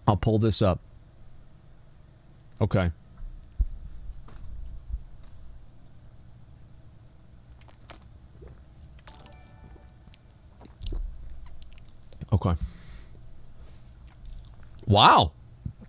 I'll pull this up. Okay. Okay. Wow.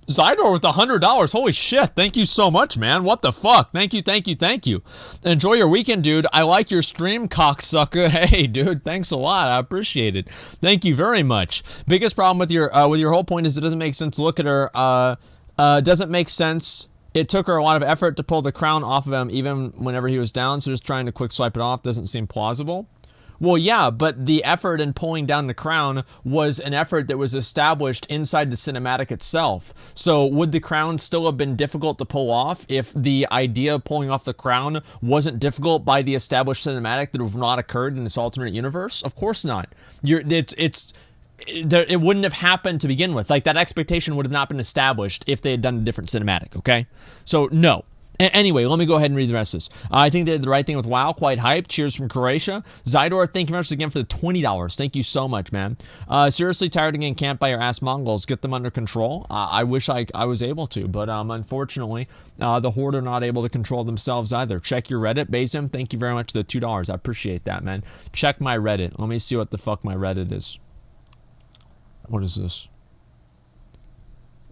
Zydor with $100. Holy shit. Thank you so much, man. What the fuck? Thank you, thank you, thank you. Enjoy your weekend, dude. I like your stream, cocksucker. Hey, dude, thanks a lot. I appreciate it. Thank you very much. Biggest problem with your whole point is it doesn't make sense to look at her. Doesn't make sense. It took her a lot of effort to pull the crown off of him even whenever he was down, so just trying to quick swipe it off doesn't seem plausible. Well, yeah, but the effort in pulling down the crown was an effort that was established inside the cinematic itself. So would the crown still have been difficult to pull off if the idea of pulling off the crown wasn't difficult by the established cinematic that would have not occurred in this alternate universe? Of course not. It wouldn't have happened to begin with. Like, that expectation would have not been established if they had done a different cinematic, okay? So, no. Anyway, let me go ahead and read the rest of this. I think they did the right thing with WoW. Quite hyped. Cheers from Croatia. Zydor, thank you very much again for the $20. Thank you so much, man. Seriously tired of getting camped by your ass Mongols. Get them under control. I wish I was able to, but unfortunately, the Horde are not able to control themselves either. Check your Reddit. Basim, thank you very much for the $2. I appreciate that, man. Check my Reddit. Let me see what the fuck my Reddit is. What is this?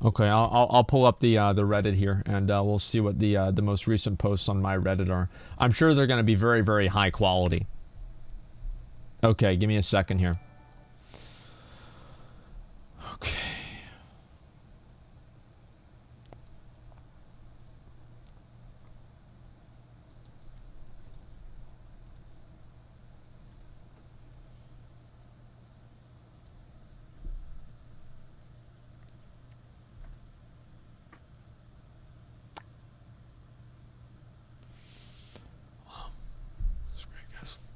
Okay, I'll pull up the Reddit here, and we'll see what the most recent posts on my Reddit are. I'm sure they're going to be very, very high quality. Okay, give me a second here. Okay.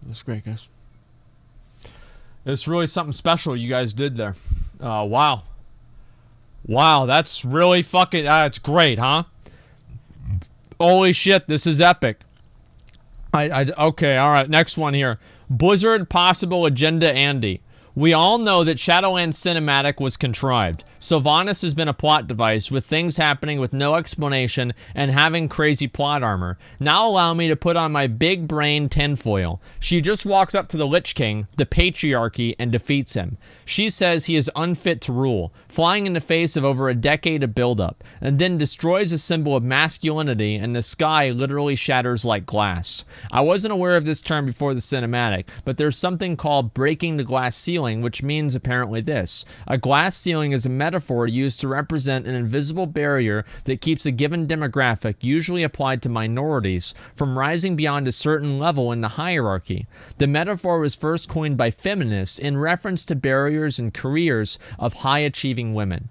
That's great, guys. It's really something special you guys did there. Wow. Wow, that's really fucking... it's great, huh? Holy shit, this is epic. Okay, alright, next one here. Blizzard Possible Agenda Andy. We all know that Shadowlands Cinematic was contrived. Sylvanas has been a plot device, with things happening with no explanation and having crazy plot armor. Now allow me to put on my big brain tinfoil. She just walks up to the Lich King, the patriarchy, and defeats him. She says he is unfit to rule, flying in the face of over a decade of buildup, and then destroys a symbol of masculinity, and the sky literally shatters like glass. I wasn't aware of this term before the cinematic, but there's something called breaking the glass ceiling, which means apparently this. A glass ceiling is a metaphor used to represent an invisible barrier that keeps a given demographic, usually applied to minorities, from rising beyond a certain level in the hierarchy. The metaphor was first coined by feminists in reference to barriers and careers of high-achieving women.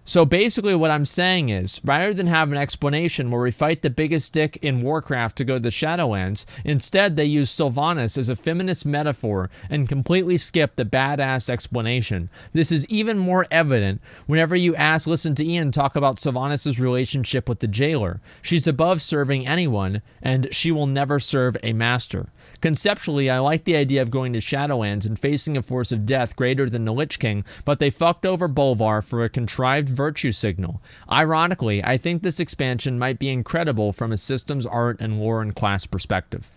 So basically what I'm saying is, rather than have an explanation where we fight the biggest dick in Warcraft to go to the Shadowlands, instead they use Sylvanas as a feminist metaphor and completely skip the badass explanation. This is even more evident whenever you listen to Ian talk about Sylvanas' relationship with the jailer. She's above serving anyone, and she will never serve a master. Conceptually, I like the idea of going to Shadowlands and facing a force of death greater than the Lich King, but they fucked over Bolvar for a contrived virtue signal. Ironically, I think this expansion might be incredible from a systems, art, and lore and class perspective.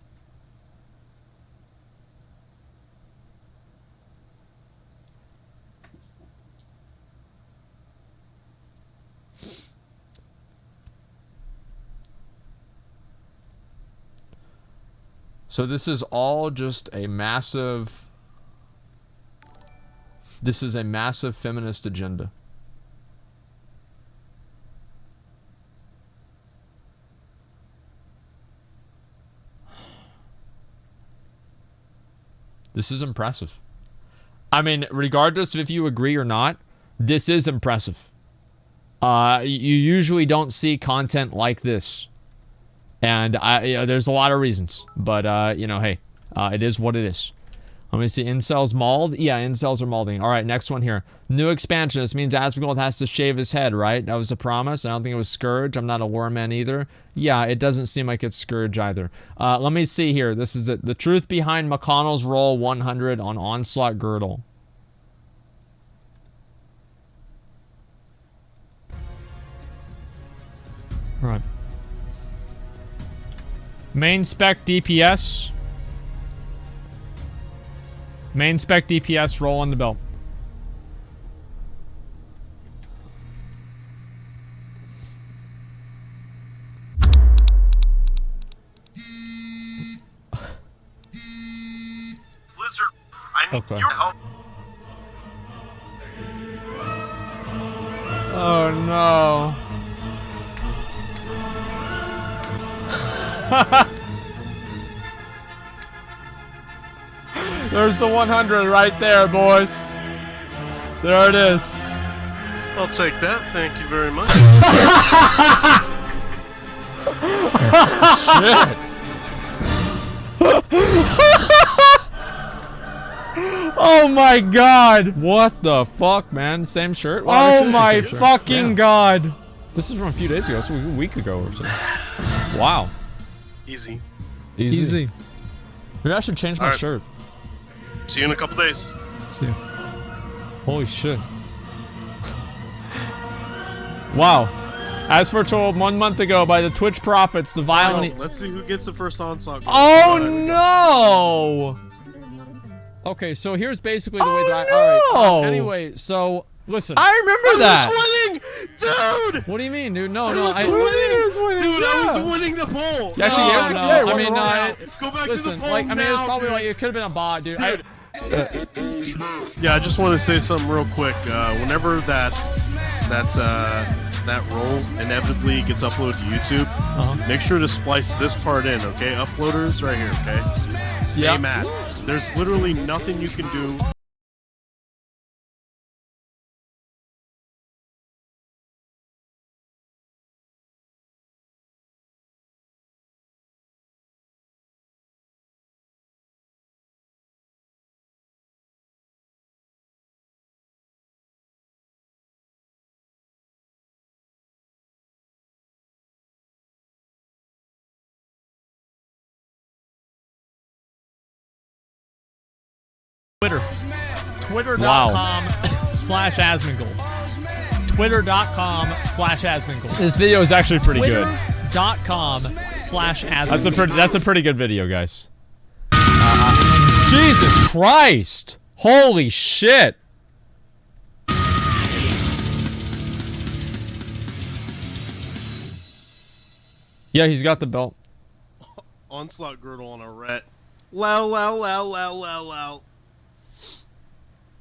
So this is all just a massive... This is a massive feminist agenda. This is impressive. I mean, regardless of if you agree or not, this is impressive. You usually don't see content like this. And there's a lot of reasons. But, hey, it is what it is. Let me see. Incels mauled? Yeah, incels are mauling. All right, next one here. New expansion. This means Asmongold has to shave his head, right? That was a promise. I don't think it was Scourge. I'm not a lore man either. Yeah, it doesn't seem like it's Scourge either. Let me see here. This is it. The truth behind McConnell's roll 100 on Onslaught Girdle. Alright. Main spec DPS. Main spec DPS, roll on the belt. Blizzard, I need Okay. your help. Oh no. There's the 100 right there, boys. There it is. I'll take that. Thank you very much. Oh my god! What the fuck, man? Same shirt? Oh my fucking god! This is from a few days ago, so a week ago or something. Wow. Easy. Easy. Maybe I should change my shirt. See you in a couple days. See ya. Holy shit. Wow. As foretold 1 month ago by the Twitch prophets, the violent... Let's see who gets the first onslaught. Oh no! Okay, so here's basically the way that I... Alright, anyway, so... Listen. I remember that! I was winning! Dude! What do you mean, dude? No, I no, was winning! Dude, I was winning the poll! You actually gave it to me? I mean, go back listen, to the poll like, I mean, it was now, probably dude. like, it could have been a bot, dude. Yeah, I just want to say something real quick. Whenever that roll inevitably gets uploaded to YouTube, make sure to splice this part in, okay? Uploaders right here, okay? Stay mad. There's literally nothing you can do. Twitter.com/Asmongold. Twitter.com/Asmongold. This video is actually pretty good. Twitter.com/Asmongold. That's a pretty good video, guys. Jesus Christ! Holy shit! Yeah, he's got the belt. Onslaught girdle on a ret. Wow.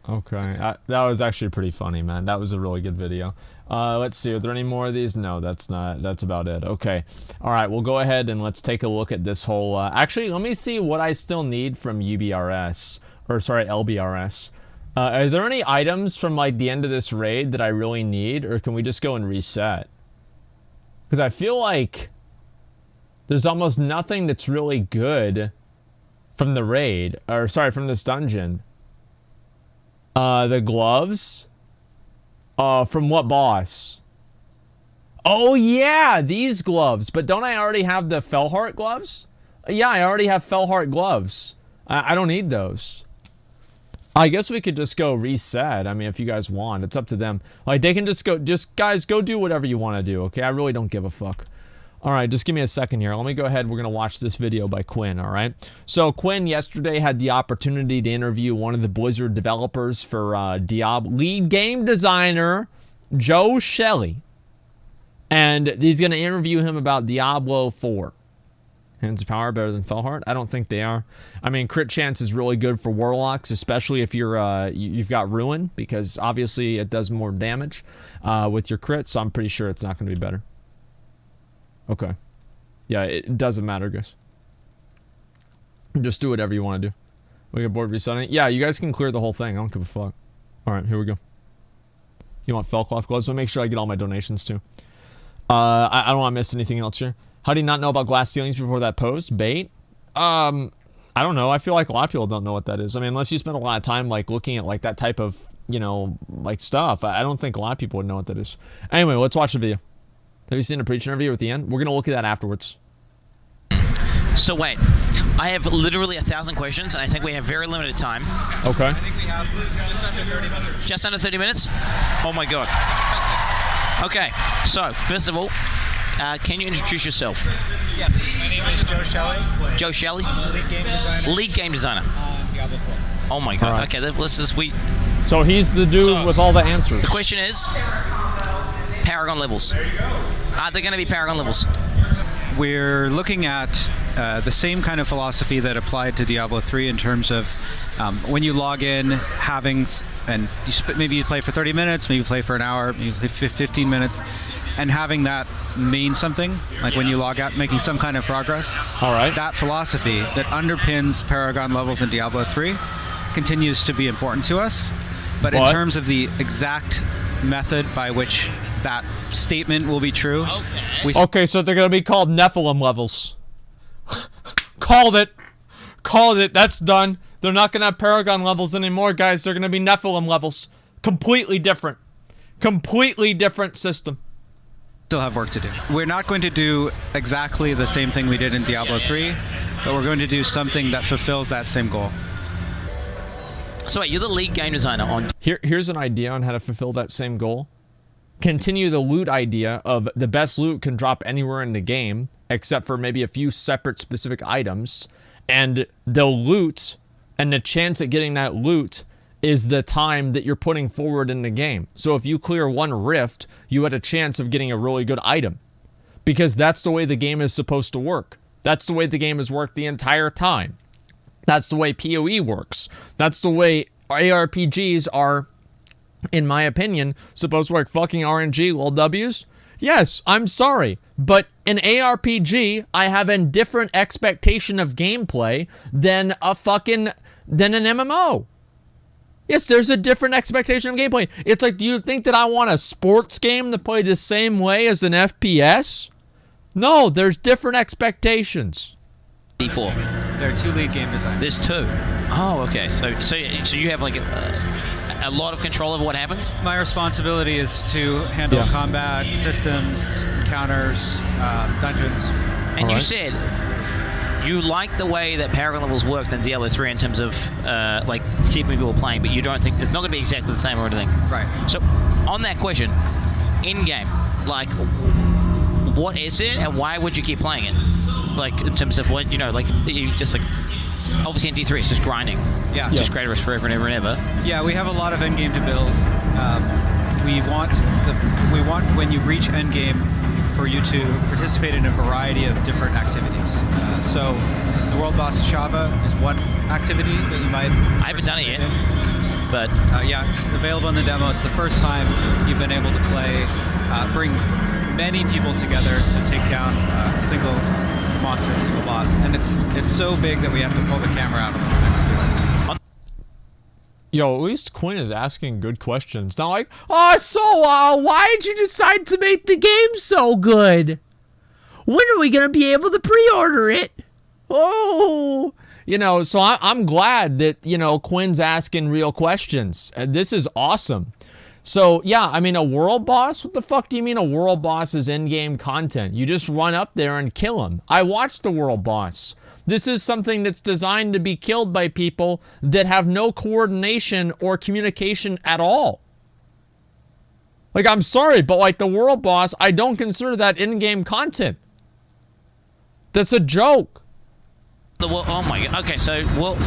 Okay, that was actually pretty funny, man. That was a really good video. Let's see, are there any more of these? No, that's about it. Okay, all right, we'll go ahead and let's take a look at this whole... actually, let me see what I still need from UBRS, or sorry, LBRS. Are there any items from like the end of this raid that I really need, or can we just go and reset? Because I feel like there's almost nothing that's really good from the raid, or sorry, from this dungeon. The gloves? From what boss? Oh yeah, these gloves. But don't I already have the Fellheart gloves? Yeah, I already have Fellheart gloves. I don't need those. I guess we could just go reset. I mean, if you guys want, it's up to them. Like, they can just go, guys, go do whatever you want to do, okay? I really don't give a fuck. All right, just give me a second here. Let me go ahead. We're going to watch this video by Quinn, all right? So Quinn yesterday had the opportunity to interview one of the Blizzard developers for Diablo, lead game designer Joe Shelly. And he's going to interview him about Diablo 4. Hands of Power better than Fellheart? I don't think they are. I mean, crit chance is really good for Warlocks, especially if you're you've got Ruin, because obviously it does more damage with your crit, so I'm pretty sure it's not going to be better. Okay. Yeah, it doesn't matter, guys. Just do whatever you want to do. We get bored resetting. Yeah, you guys can clear the whole thing. I don't give a fuck. All right, here we go. You want Fellcloth gloves? So make sure I get all my donations, too. I don't want to miss anything else here. How do you not know about glass ceilings before that post? Bait? I don't know. I feel like a lot of people don't know what that is. I mean, unless you spend a lot of time, like, looking at, like, that type of, you know, like, stuff. I don't think a lot of people would know what that is. Anyway, let's watch the video. Have you seen a preach interview at the end? We're going to look at that afterwards. So wait, I have literally 1,000 questions, and I think we have very limited time. Okay. I think we have just under 30 minutes. Just under 30 minutes? Oh my god. Okay, so, first of all, Can you introduce yourself? Yes, my name is Joe Shelly. Joe Shelly? Lead game designer. Lead game designer. Diablo 4. Oh my god. Alright. Okay, let's just So he's the dude So, with all the answers. The question is, Paragon Levels. Are there going to be Paragon Levels? We're looking at the same kind of philosophy that applied to Diablo 3 in terms of when you log in, and maybe you play for 30 minutes, maybe you play for an hour, maybe you play 15 minutes, and having that mean something, like when you log out, making some kind of progress. All right. That philosophy that underpins Paragon Levels in Diablo 3 continues to be important to us, but in terms of the exact method by which that statement will be true. Okay, so they're going to be called Nephilim levels. Called it. Called it. That's done. They're not going to have Paragon levels anymore, guys. They're going to be Nephilim levels. Completely different. Completely different system. Still have work to do. We're not going to do exactly the same thing we did in Diablo 3, but we're going to do something that fulfills that same goal. So wait, you're the lead game designer on... Here's an idea on how to fulfill that same goal. Continue the loot idea of the best loot can drop anywhere in the game, except for maybe a few separate specific items, and the loot and the chance at getting that loot is the time that you're putting forward in the game. So if you clear one rift, you had a chance of getting a really good item, because that's the way the game is supposed to work. That's the way the game has worked the entire time. That's the way PoE works. That's the way ARPGs are, in my opinion, supposed to work. Fucking RNG, lol W's? Yes, I'm sorry, but in ARPG, I have a different expectation of gameplay than an MMO. Yes, there's a different expectation of gameplay. It's like, do you think that I want a sports game to play the same way as an FPS? No, there's different expectations. D4. There are 2 lead game designers. There's 2. Oh, okay. So you have like a lot of control over what happens? My responsibility is to handle combat, systems, encounters, dungeons. And you said you like the way that Paragon Levels worked in Diablo 3 in terms of like keeping people playing, but you don't think it's not going to be exactly the same or anything. Right. So on that question, in game, like, what is it and why would you keep playing it? Like in terms of what, you know, like you just like obviously in D3 it's just grinding. Yeah. It's just Greater forever and ever and ever. Yeah, we have a lot of endgame to build. We want when you reach endgame for you to participate in a variety of different activities. So the World Boss Shava is one activity that you might. I haven't done it yet, but yeah, it's available in the demo. It's the first time you've been able to play, bring many people together to take down a single monster, a single boss, and it's so big that we have to pull the camera out a little bit to do it. Yo, at least Quinn is asking good questions. Not like, why did you decide to make the game so good? When are we going to be able to pre-order it? Oh, you know, so I'm glad that, you know, Quinn's asking real questions. This is awesome. So, yeah, I mean, a world boss? What the fuck do you mean a world boss is in-game content? You just run up there and kill him. I watched the world boss. This is something that's designed to be killed by people that have no coordination or communication at all. Like, I'm sorry, but like the world boss, I don't consider that in-game content. That's a joke. Oh my god. Okay, so world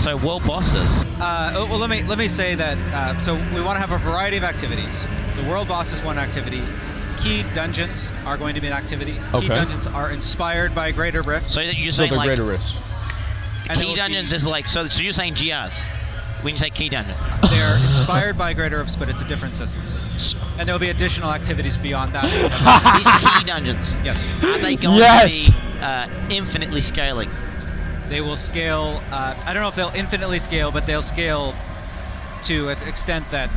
bosses. Well, let me say that. So we want to have a variety of activities. The world boss is one activity. Key dungeons are going to be an activity. Okay. Key dungeons are inspired by Greater Rifts. So you're saying the like greater rifts. key dungeons is like so you're saying GRs when you say key dungeon. They're inspired by Greater Rifts, but it's a different system. And there'll be additional activities beyond that. These key dungeons. Yes. Are they going to be infinitely scaling? They will scale. I don't know if they'll infinitely scale, but they'll scale to an extent that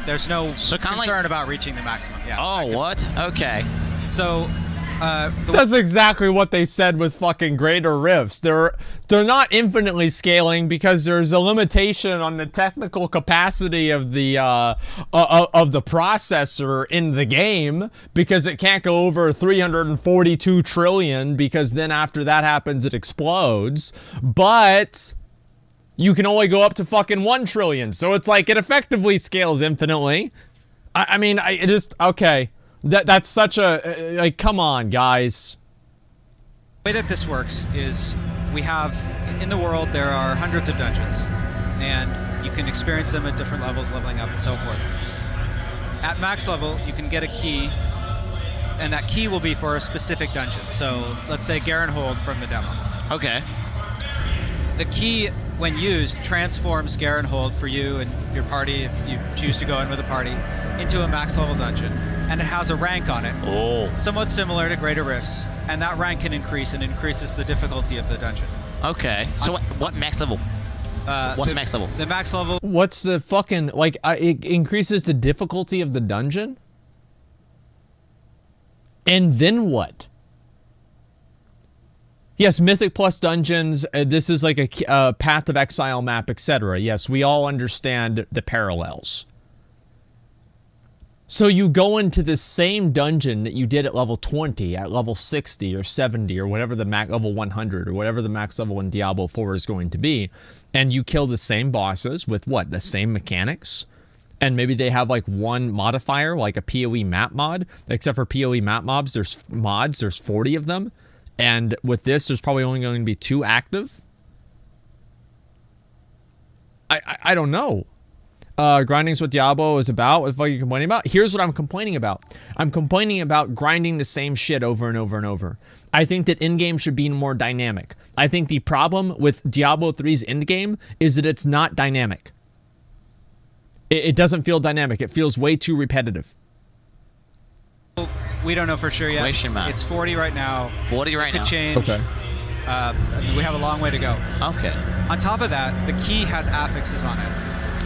there's no concern about reaching the maximum. Yeah. Oh, what? Okay. So, that's exactly what they said with fucking Greater Rifts. They're not infinitely scaling because there's a limitation on the technical capacity of the processor in the game, because it can't go over 342 trillion, because then after that happens it explodes. But you can only go up to fucking 1 trillion, so it's like it effectively scales infinitely. I mean, okay. That's such a like. Come on, guys. The way that this works is we have in the world there are hundreds of dungeons, and you can experience them at different levels, leveling up and so forth. At max level, you can get a key, and that key will be for a specific dungeon. So let's say Garenhold from the demo. Okay. The key, when used, transforms Garenhold for you and your party, if you choose to go in with a party, into a max level dungeon, and it has a rank on it. Oh. Somewhat similar to Greater Rifts, and that rank can increase and increases the difficulty of the dungeon. Okay. So what max level? What's the max level? The max level. What's the fucking like? It increases the difficulty of the dungeon, and then what? Yes, Mythic plus dungeons. This is like a Path of Exile map, etc. Yes, we all understand the parallels. So you go into the same dungeon that you did at level 20, at level 60 or 70 or whatever the max level 100 or whatever the max level in Diablo 4 is going to be, and you kill the same bosses with what? The same mechanics? And maybe they have like one modifier, like a PoE map mod, except for PoE map mobs, there's 40 of them. And with this, there's probably only going to be 2 active. I don't know. Grinding's what Diablo is about. What the fuck are you complaining about? Here's what I'm complaining about. I'm complaining about grinding the same shit over and over and over. I think that in-game should be more dynamic. I think the problem with Diablo 3's end-game is that it's not dynamic. It doesn't feel dynamic. It feels way too repetitive. We don't know for sure yet. Question mark. It's 40 right now. 40 right now. Could change. Okay. We have a long way to go. Okay. On top of that, the key has affixes on it.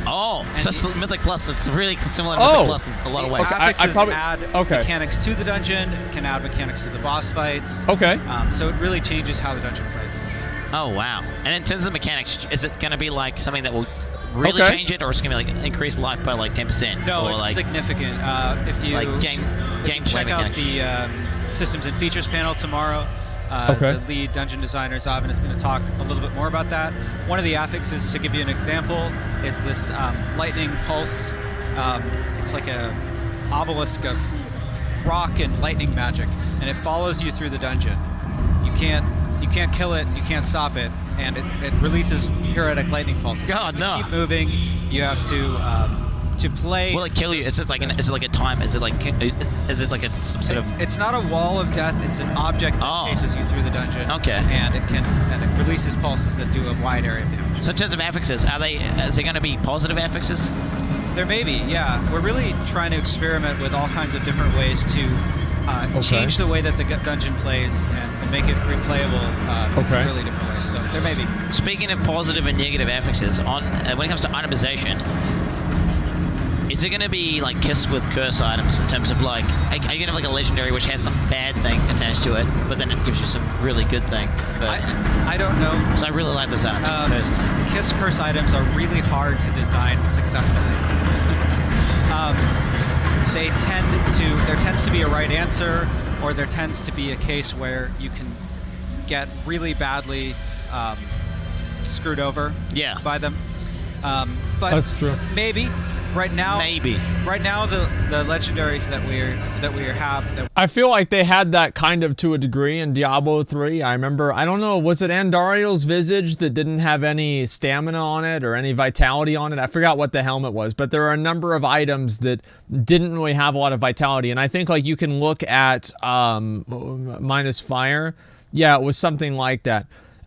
Oh, And so it's Mythic Plus. It's really similar to Oh. Mythic Plus in a lot of ways. Okay. Affixes probably- add okay. mechanics to the dungeon, can add mechanics to the boss fights. Okay. So it really changes how the dungeon plays. Oh, wow. And in terms of mechanics, is it going to be like something that will really Okay. change it, or is it going to be like increase life by like 10%? No, or it's like, significant. If you like gameplay check out mechanics. the systems and features panel tomorrow, Okay. the lead dungeon designer, Zavin, is going to talk a little bit more about that. One of the affixes, to give you an example, is this lightning pulse. It's like a obelisk of rock and lightning magic, and it follows you through the dungeon. You can't kill it, you can't stop it, and it releases periodic lightning pulses. God, You no. keep moving. You have to play. will it kill you? Is it like a time? Is it like some sort of? It's not a wall of death. It's an object that Oh. chases you through the dungeon. Okay. And it releases pulses that do a wide area of damage. So in terms of affixes, is it going to be positive affixes? There may be, yeah. We're really trying to experiment with all kinds of different ways to change the way that the dungeon plays and make it replayable in really different ways. So there may be. Speaking of positive and negative affixes, when it comes to itemization, is it going to be like Kiss with curse items in terms of like, are you going to have like a legendary which has some bad thing attached to it, but then it gives you some really good thing? I don't know. Because I really like those items personally. Kiss curse items are really hard to design successfully. There tends to be a right answer, or there tends to be a case where you can get really badly screwed over by them. But That's true. maybe right now. Maybe. Right now, the legendaries that we have. I feel like they had that kind of to a degree in Diablo 3. I remember, I don't know, was it Andario's Visage that didn't have any stamina on it or any vitality on it? I forgot what the helmet was, but there are a number of items that didn't really have a lot of vitality. And I think like you can look at minus fire. Yeah, it was something like that.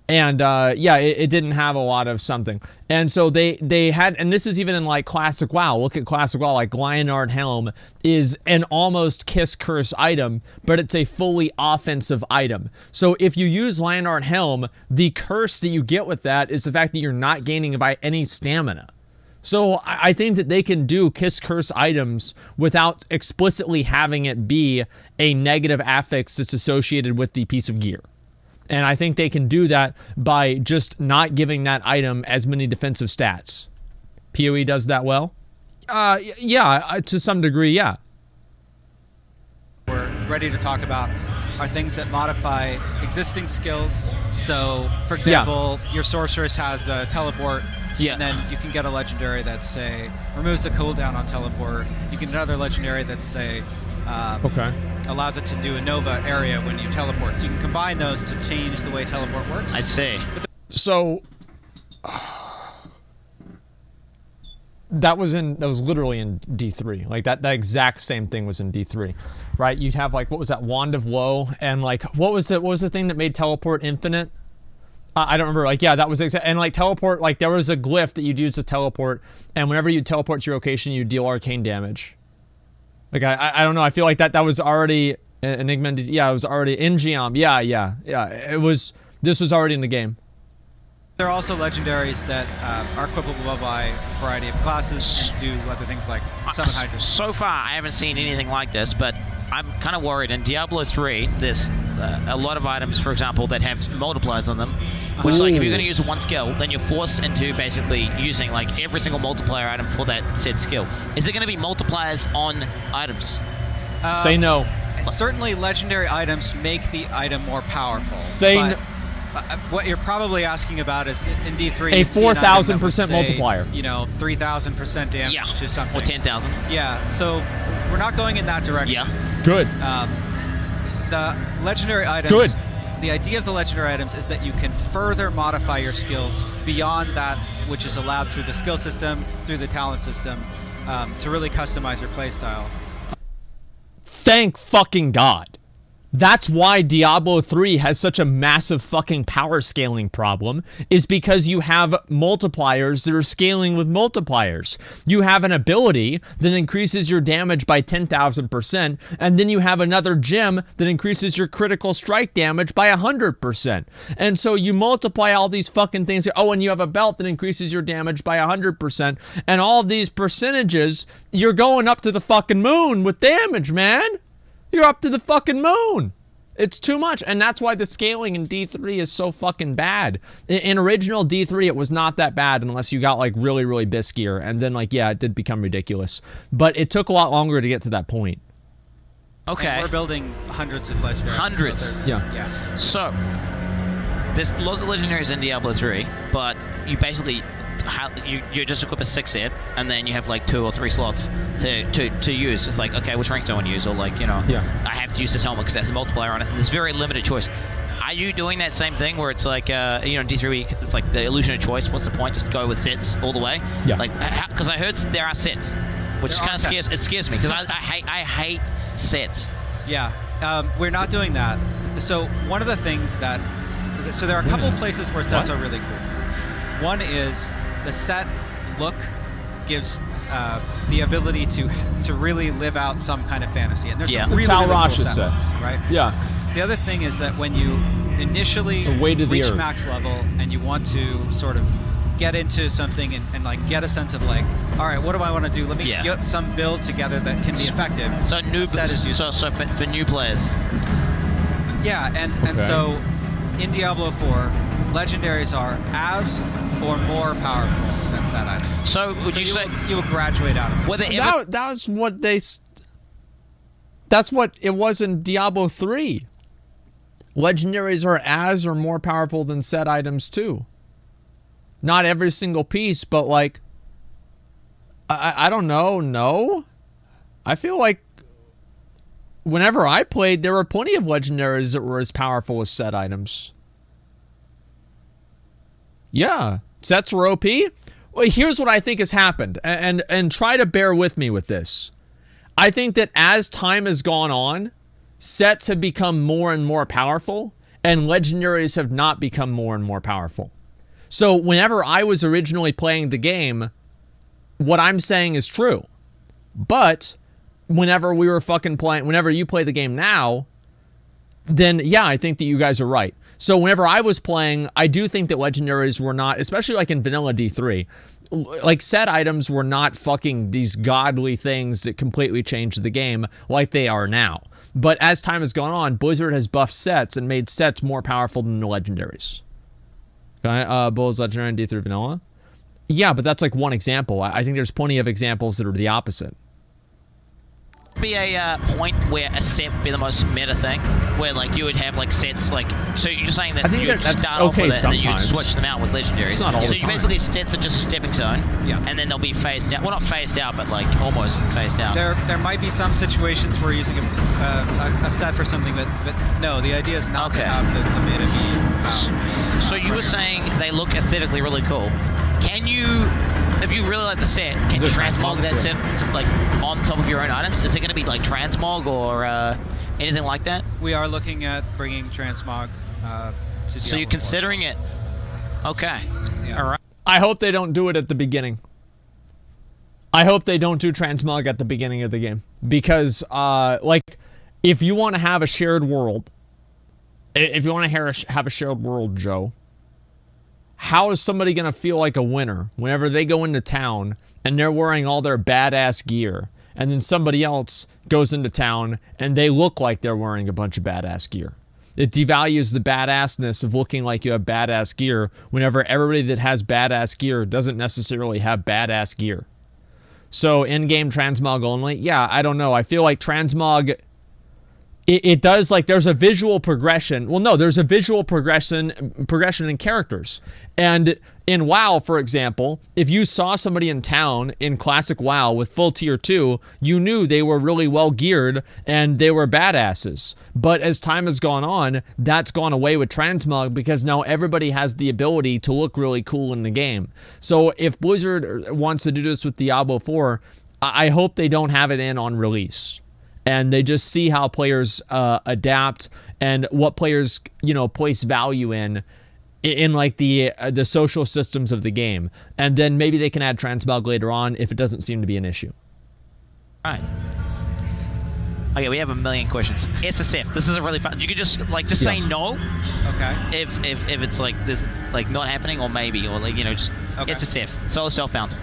And yeah, it didn't have a lot of something. And so they had, and this is even in like Classic WoW. Look at Classic WoW, like Lionheart Helm is an almost Kiss Curse item, but it's a fully offensive item. So if you use Lionheart Helm, the curse that you get with that is the fact that you're not gaining by any stamina. So I think that they can do Kiss Curse items without explicitly having it be a negative affix that's associated with the piece of gear. And I think they can do that by just not giving that item as many defensive stats. PoE does that well? Yeah, to some degree, yeah. We're ready to talk about are things that modify existing skills. So, for example, your sorceress has a teleport, and then you can get a legendary that, say, removes the cooldown on teleport. You get another legendary that, say, Okay. allows it to do a Nova area when you teleport. So you can combine those to change the way teleport works. I see. So that was literally in D3. Like that exact same thing was in D3, right? You'd have like, what was that, Wand of Woe, and like what was the thing that made teleport infinite? I don't remember. Like, yeah, that was exact. And like teleport, like there was a glyph that you'd use to teleport, and whenever you teleport to your location, you deal arcane damage. Like I don't know. I feel like that was already Enigma. Yeah, it was already in Geom. Yeah. It was. This was already in the game. There are also legendaries that are equipable by a variety of classes and do other things like summon Hydras. So far, I haven't seen anything like this, but I'm kind of worried. In Diablo 3, there's a lot of items, for example, that have multipliers on them, which, like, if you're going to use one skill, then you're forced into basically using, like, every single multiplier item for that said skill. Is it going to be multipliers on items? Say no. Certainly, legendary items make the item more powerful. Say no. What you're probably asking about is in D3 a 4,000% multiplier. You know, 3,000% damage to something. Or 10,000. Yeah. So we're not going in that direction. Yeah. Good. The legendary items. Good. The idea of the legendary items is that you can further modify your skills beyond that which is allowed through the skill system, through the talent system, to really customize your playstyle. Thank fucking God. That's why Diablo 3 has such a massive fucking power scaling problem, is because you have multipliers that are scaling with multipliers. You have an ability that increases your damage by 10,000%, and then you have another gem that increases your critical strike damage by 100%. And so you multiply all these fucking things. Oh, and you have a belt that increases your damage by 100%, and all these percentages, you're going up to the fucking moon with damage, man. You're up to the fucking moon. It's too much. And that's why the scaling in D3 is so fucking bad. In original D3, it was not that bad unless you got like really, really biskier. And then like, yeah, it did become ridiculous. But it took a lot longer to get to that point. Okay. And we're building hundreds of legendaries. Hundreds. So Yeah. So, there's lots of legendaries in Diablo 3, but you basically you just equip a 6 hit, and then you have like 2 or 3 slots to use. It's like, okay, which rank do I want to use? Or like, you know, I have to use this helmet because that's a multiplier on it. And there's very limited choice. Are you doing that same thing where it's like, you know, D3, it's like the illusion of choice? What's the point? Just go with sets all the way? Yeah. Like, because I heard there are sets, which kind of scares me because I hate sets. Yeah. We're not doing that. So one of the things that, so there are a couple of places where sets are really cool. One is the set look gives the ability to really live out some kind of fantasy, and there's some really, really cool sets, right? Yeah. The other thing is that when you initially reach max level and you want to sort of get into something and like get a sense of like, all right, what do I want to do? Let me get some build together that can be effective. So so for new players. Yeah, and so in Diablo 4, legendaries are as or more powerful than set items. So would you say you will graduate out of it? That's what that's what it was in Diablo 3. Legendaries are as or more powerful than set items too. Not every single piece, but like I don't know, no. I feel like whenever I played, there were plenty of legendaries that were as powerful as set items. Yeah, sets were OP. Well, here's what I think has happened, and try to bear with me with this. I think that as time has gone on, sets have become more and more powerful, and legendaries have not become more and more powerful. So whenever I was originally playing the game, what I'm saying is true. But whenever we were fucking playing, whenever you play the game now, then yeah, I think that you guys are right. So whenever I was playing, I do think that legendaries were not, especially like in vanilla D3, like set items were not fucking these godly things that completely changed the game like they are now. But as time has gone on, Blizzard has buffed sets and made sets more powerful than the legendaries. Okay, Bull's legendary in D3 vanilla. Yeah, but that's like one example. I think there's plenty of examples that are the opposite. be a point where a set would be the most meta thing, where like you would have like sets like? So you're saying that you would that's start off okay with it and then you'd sometimes. switch them out with legendaries. It's not all so the you time. basically sets are just a stepping stone, Yeah. and then they'll be phased out. Well, not phased out, but like almost phased out. There might be some situations where using a set for something, but no, the idea is not to have the meta be. So you were saying they look aesthetically really cool. Can you, if you really like the set, can you transmog that set like on top of your own items? Is it going to be like transmog or anything like that? We are looking at bringing transmog. To So you're Diablo 4. considering it? Okay. Yeah. All right. I hope they don't do it at the beginning. I hope they don't do transmog at the beginning of the game. Because, like, if you want to have a shared world, if you want to have a shared world, Joe, how is somebody going to feel like a winner whenever they go into town and they're wearing all their badass gear, and then somebody else goes into town and they look like they're wearing a bunch of badass gear? It devalues the badassness of looking like you have badass gear whenever everybody that has badass gear doesn't necessarily have badass gear. So in-game transmog only? Yeah, I don't know. I feel like transmog, it does, like, there's a visual progression. Well, no, there's a visual progression in characters. And in WoW, for example, if you saw somebody in town in classic WoW with full tier 2, you knew they were really well geared and they were badasses. But as time has gone on, that's gone away with transmog because now everybody has the ability to look really cool in the game. So if Blizzard wants to do this with Diablo 4, I hope they don't have it in on release. And they just see how players adapt and what players, place value in like the social systems of the game. And then maybe they can add transmog later on if it doesn't seem to be an issue. All right. Okay, we have a million questions. SSF. This is a really fun. You could just say no. Okay. If it's like this, like not happening, or maybe, or like just Okay. SSF. Solo self-found.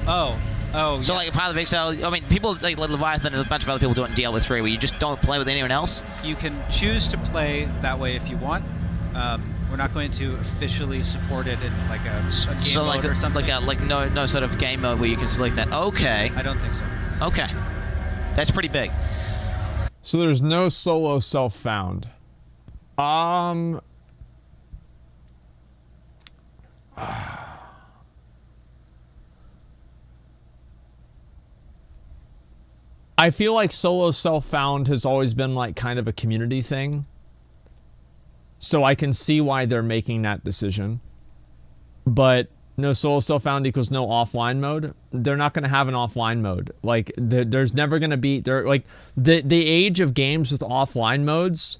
Oh, So yes. like Pilot of Exile, I mean, people like Leviathan and a bunch of other people do it in Diablo 3 where you just don't play with anyone else. You can choose to play that way if you want. We're not going to officially support it in like a game mode or something. Like no sort of game mode where you can select that. Okay. I don't think so. Okay. That's pretty big. So there's no solo self-found. I feel like solo self-found has always been like kind of a community thing. So I can see why they're making that decision. But no solo self-found equals no offline mode. They're not going to have an offline mode. Like there's never going to be the age of games with offline modes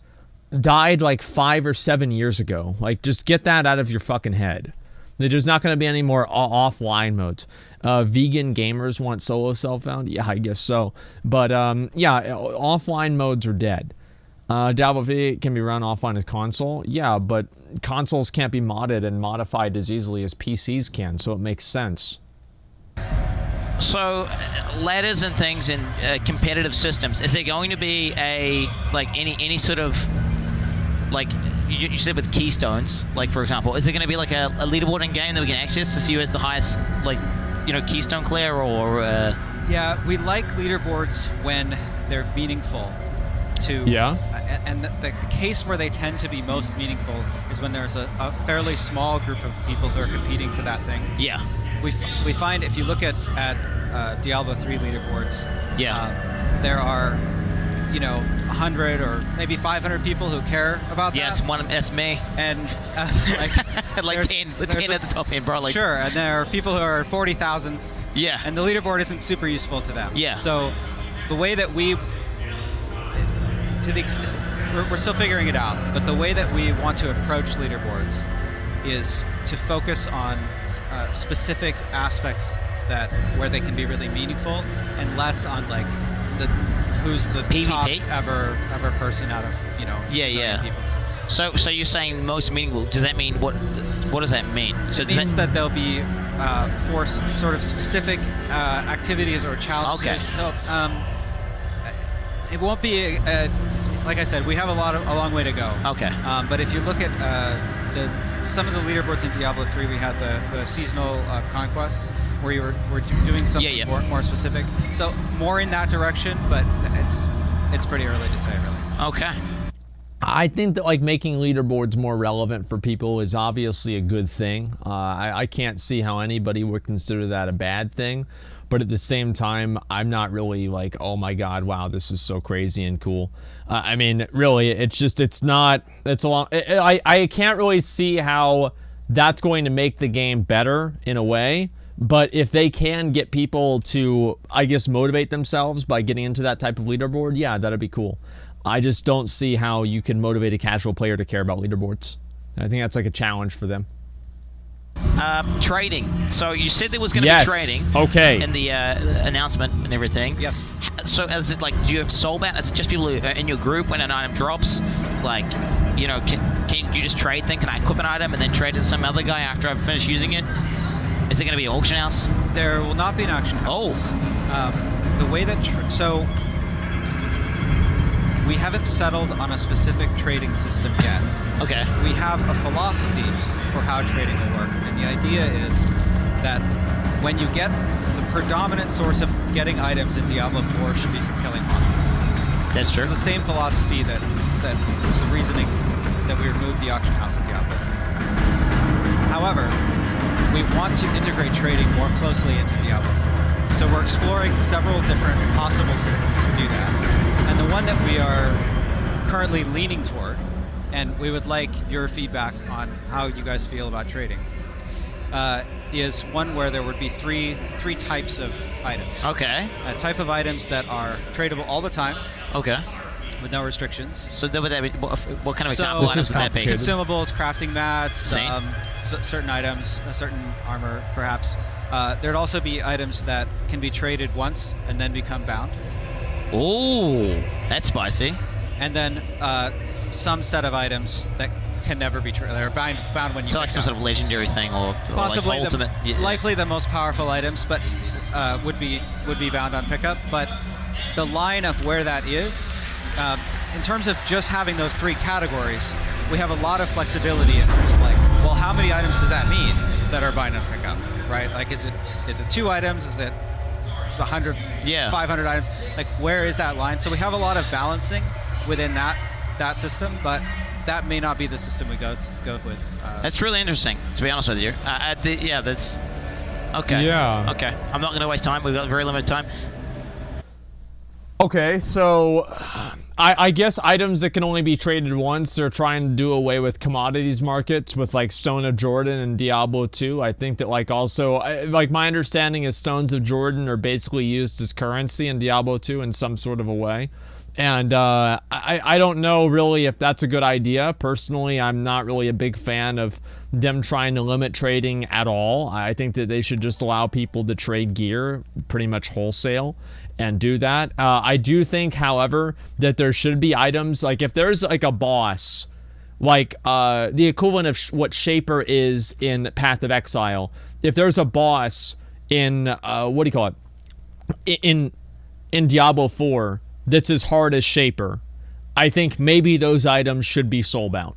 died like 5 or 7 years ago. Like just get that out of your fucking head. There's not going to be any more offline modes. Vegan gamers want solo self-found? Yeah, I guess so. But yeah, offline modes are dead. Diablo V can be run offline as console. Yeah, but consoles can't be modded and modified as easily as PCs can, so it makes sense. So, ladders and things in competitive systems, is there going to be any sort of, like you said with keystones, like for example, is there going to be like a leaderboard in game that we can access to see who has the highest, keystone clear or? Yeah, we like leaderboards when they're meaningful. And the case where they tend to be most meaningful is when there's a fairly small group of people who are competing for that thing. Yeah. We find if you look at Diablo 3 leaderboards, there are 100 or maybe 500 people who care about that. Yeah, that's me. And like 10 at the top end, bro. Like, sure, and there are people who are 40,000. Yeah. And the leaderboard isn't super useful to them. Yeah. So the way that to the extent we're still figuring it out, but the way that we want to approach leaderboards is to focus on specific aspects where they can be really meaningful, and less on like who's the PvP? top ever person out of people. So you're saying most meaningful? Does that mean what does that mean? So it means that there'll be for sort of specific activities or challenges. Okay. So, it won't be like I said, we have a long way to go. Okay. But if you look at some of the leaderboards in Diablo 3, we had the seasonal conquests, where you were doing something Yeah. more specific. So more in that direction, but it's pretty early to say, really. Okay. I think that like making leaderboards more relevant for people is obviously a good thing. I can't see how anybody would consider that a bad thing, but at the same time, I'm not really like, oh my god, wow, this is so crazy and cool. I mean, really, it's not. It's a long. I can't really see how that's going to make the game better in a way. But if they can get people to, I guess, motivate themselves by getting into that type of leaderboard, yeah, that'd be cool. I just don't see how you can motivate a casual player to care about leaderboards. I think that's like a challenge for them. Trading. So you said there was going to be trading. Okay. In the announcement and everything. Yes. So is it like, do you have soulbound? Is it just people who are in your group when an item drops? Like, you know, can you just trade things? Can I equip an item and then trade it to some other guy after I've finished using it? Is there going to be an auction house? There will not be an auction house. Oh. The way that so we haven't settled on a specific trading system yet. Okay. We have a philosophy for how trading will work, and the idea is that when you get the predominant source of getting items in Diablo 4 should be from killing monsters. That's true. It's the same philosophy that was the reasoning that we removed the auction house in Diablo 3. However, we want to integrate trading more closely into Diablo 4. So we're exploring several different possible systems to do that. And the one that we are currently leaning toward, and we would like your feedback on how you guys feel about trading, is one where there would be three types of items. Okay. A type of items that are tradable all the time. Okay. With no restrictions. So would that be, what kind of So example This items is would that be? complicated. Consumables, crafting mats, Same. certain items, a certain armor, perhaps. There'd also be items that can be traded once and then become bound. Ooh, that's spicy. And then some set of items that can never be traded. They're bound when you So like some sort of legendary thing or possibly like ultimate. likely the most powerful items, but would be bound on pickup. But the line of where that is, in terms of just having those three categories, we have a lot of flexibility in terms of like, well, how many items does that mean that are bound on pickup, right? Like, is it 2 items? Is it 100, 500 items? Like, where is that line? So we have a lot of balancing within that system, but that may not be the system we go with. That's really interesting, to be honest with you. Yeah, that's okay. Yeah. Okay, I'm not going to waste time. We've got very limited time. Okay, so I guess items that can only be traded once, they're trying to do away with commodities markets with like Stone of Jordan and Diablo 2. I think that like also, like my understanding is Stones of Jordan are basically used as currency in Diablo 2 in some sort of a way. And I don't know really if that's a good idea. Personally, I'm not really a big fan of them trying to limit trading at all. I think that they should just allow people to trade gear pretty much wholesale and do that. I do think, however, that there should be items, like if there's like a boss, like the equivalent of what Shaper is in Path of Exile. If there's a boss in, what do you call it? In Diablo 4, that's as hard as Shaper, I think maybe those items should be soulbound.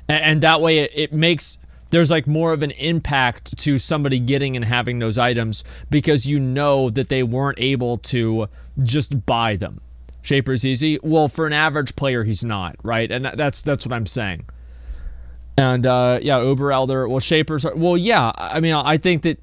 And that way it makes, there's like more of an impact to somebody getting and having those items because you know that they weren't able to just buy them. Shaper's easy. Well, for an average player, he's not, right? And that's what I'm saying. And yeah, Uber Elder, well, Shaper's, well, yeah, I mean, I think that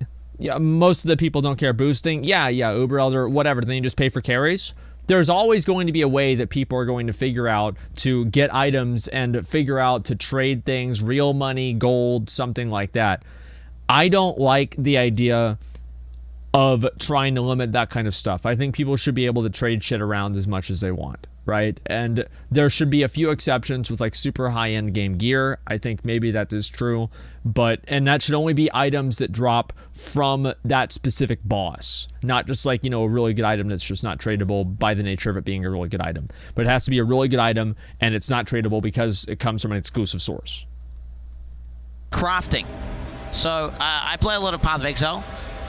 most of the people don't care boosting. Yeah, Uber Elder, whatever, then you just pay for carries. There's always going to be a way that people are going to figure out to get items and figure out to trade things, real money, gold, something like that. I don't like the idea of trying to limit that kind of stuff. I think people should be able to trade shit around as much as they want, right? And there should be a few exceptions with like super high-end game gear. I think maybe that is true, and that should only be items that drop from that specific boss, not just like, a really good item that's just not tradable by the nature of it being a really good item. But it has to be a really good item, and it's not tradable because it comes from an exclusive source. Crafting. So I play a lot of Path of Exile.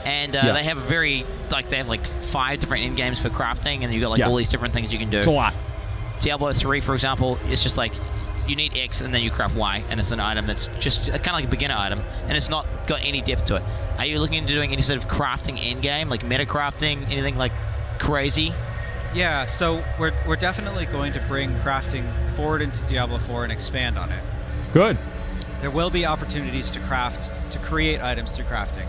And they have they have like 5 different end games for crafting, and you've got like all these different things you can do. It's a lot. Diablo 3, for example, it's just like you need X and then you craft Y, and it's an item that's just kind of like a beginner item, and it's not got any depth to it. Are you looking into doing any sort of crafting end game, like meta crafting, anything like crazy? Yeah, so we're definitely going to bring crafting forward into Diablo 4 and expand on it. Good. There will be opportunities to create items through crafting.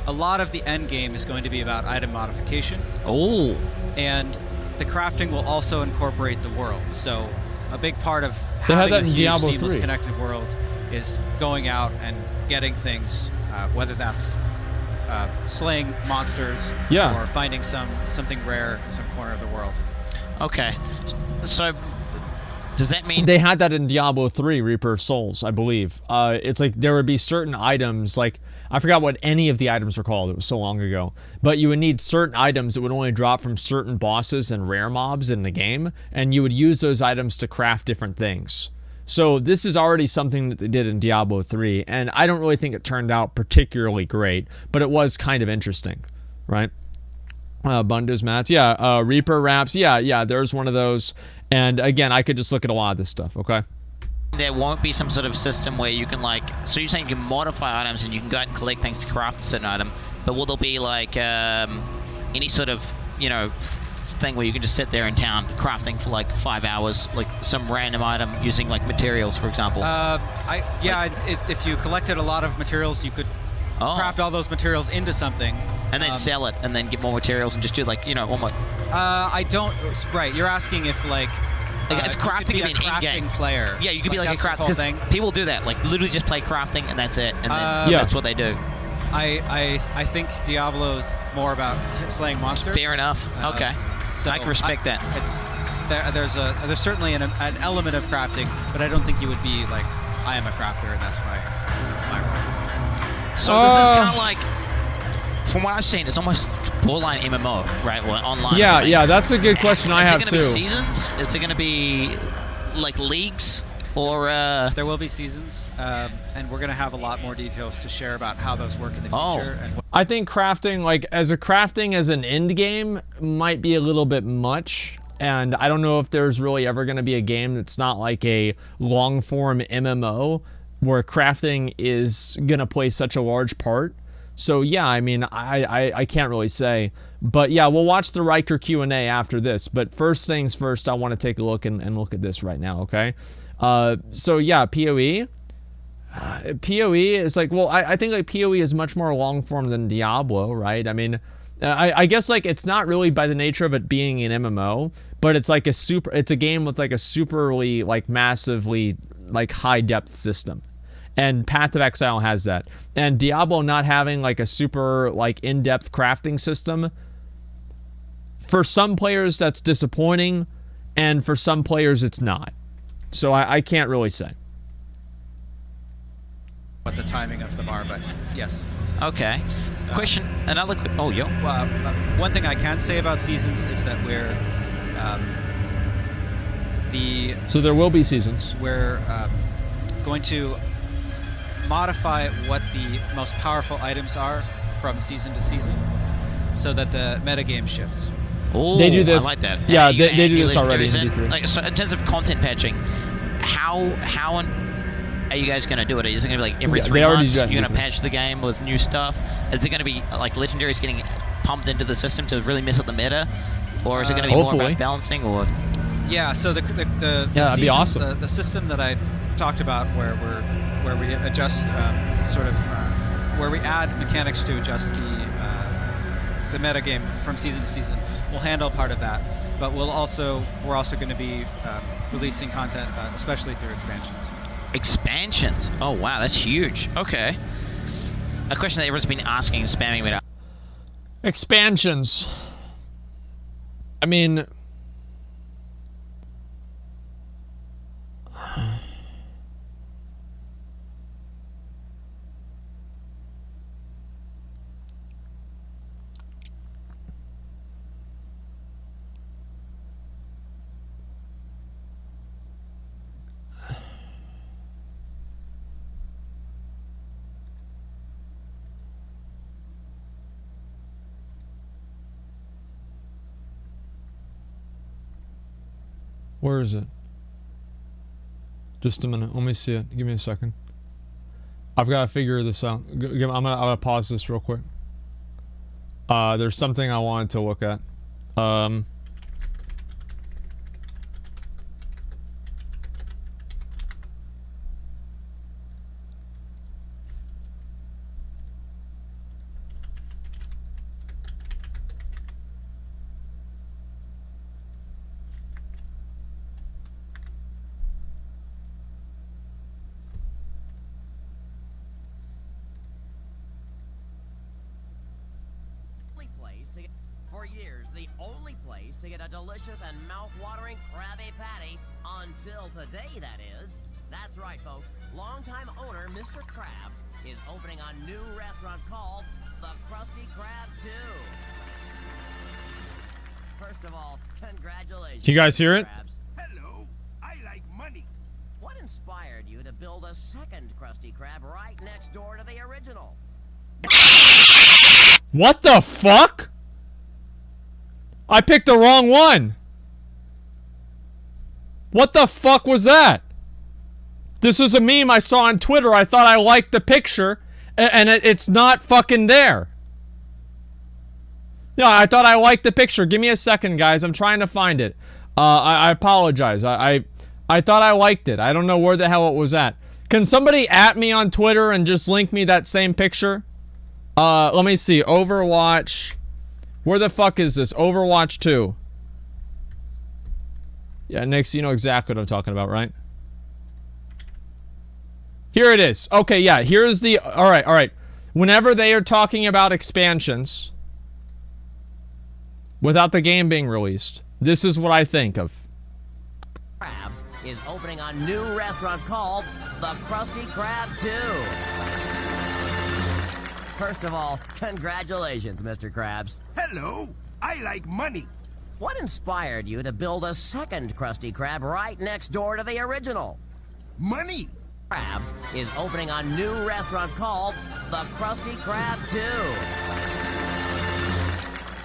A lot of the end game is going to be about item modification. Oh. And the crafting will also incorporate the world. So a big part of They had having that a in huge, Diablo seamless, 3. connected world is going out and getting things, whether that's slaying monsters or finding something rare in some corner of the world. Okay. So does that mean they had that in Diablo 3 Reaper of Souls, I believe? It's like there would be certain items, like I forgot what any of the items were called, it was so long ago, but you would need certain items that would only drop from certain bosses and rare mobs in the game, and you would use those items to craft different things. So this is already something that they did in Diablo 3, and I don't really think it turned out particularly great, but it was kind of interesting, right? Bundas mats, yeah. Reaper wraps, yeah, there's one of those. And again, I could just look at a lot of this stuff, okay? there won't be some sort of system where you can like, so you're saying you can modify items and you can go out and collect things to craft a certain item, but will there be like any sort of, you know, thing where you can just sit there in town crafting for like 5 hours, like some random item using like materials, for example? If you collected a lot of materials, you could craft all those materials into something. And then sell it, and then get more materials, and just do like, you know, almost. I don't. Right, you're asking if like if crafting could be an in-game player. Yeah, you could be like a crafting, because people do that. Like literally just play crafting, and that's it, and then that's what they do. I think Diablo's more about slaying monsters. Fair enough. Okay, so I can respect that. There's certainly an element of crafting, but I don't think you would be like, I am a crafter, and that's my role. So this is kind of like, from what I've seen, it's almost borderline MMO, right? Well, online. Yeah, that's a good question I have too. Is it going to be seasons? Is it going to be like leagues? Or there will be seasons, and we're going to have a lot more details to share about how those work in the future. And I think crafting, like as an end game, might be a little bit much. And I don't know if there's really ever going to be a game that's not like a long form MMO where crafting is going to play such a large part. So yeah, I mean, I can't really say, but yeah, we'll watch the Riker Q&A after this. But first things first, I want to take a look and look at this right now, okay? So yeah, PoE. PoE is like, well, I think like PoE is much more long form than Diablo, right? I mean, I guess like it's not really by the nature of it being an MMO, but it's like it's a game with like a superly like massively like high depth system. And Path of Exile has that. And Diablo not having like a super like in-depth crafting system, for some players that's disappointing, and for some players it's not. So I can't really say what the timing of them are, but yes. Okay. Question. Another. One thing I can say about seasons is that we're So there will be seasons. We're going to modify what the most powerful items are from season to season, so that the metagame shifts. Oh, they do this. I like that. Yeah, they do this already in D3. Like, so in terms of content patching, how are you guys going to do it? Is it going to be like every 3 months you're going to patch the game with new stuff? Is it going to be like Legendaries getting pumped into the system to really mess up the meta, or is it going to be more about balancing? Or yeah, so the that'd be awesome. The system that I talked about, where we adjust where we add mechanics to adjust the metagame from season to season, we'll handle part of that, but we're also going to be releasing content, especially through expansions. Expansions? Oh wow, that's huge. Okay. A question that everyone's been asking and spamming me. Expansions. I mean, where is it? Just a minute. Let me see it. Give me a second. I've got to figure this out. I'm gonna pause this real quick. There's something I wanted to look at. For years, the only place to get a delicious and mouth-watering Krabby Patty, until today, that is. That's right, folks. Longtime owner Mr. Krabs is opening a new restaurant called the Krusty Krab 2. First of all, congratulations. Can you guys hear it? Krabs. Hello, I like money. What inspired you to build a second Krusty Krab right next door to the original? What the fuck? I picked the wrong one. What the fuck was that? This is a meme I saw on Twitter. I thought I liked the picture, and it's not fucking there. Yeah, I thought I liked the picture. Give me a second, guys. I'm trying to find it. I apologize. I thought I liked it. I don't know where the hell it was at. Can somebody at me on Twitter and just link me that same picture? Let me see. Overwatch. Where the fuck is this? Overwatch 2. Yeah, Nix, you know exactly what I'm talking about, right? Here it is. Okay, yeah, here's the... Alright. Whenever they are talking about expansions, without the game being released, this is what I think of. Krabs is opening a new restaurant called the Krusty Krab 2. First of all, congratulations, Mr. Krabs. Hello, I like money. What inspired you to build a second Krusty Krab right next door to the original? Money. Krabs is opening a new restaurant called the Krusty Krab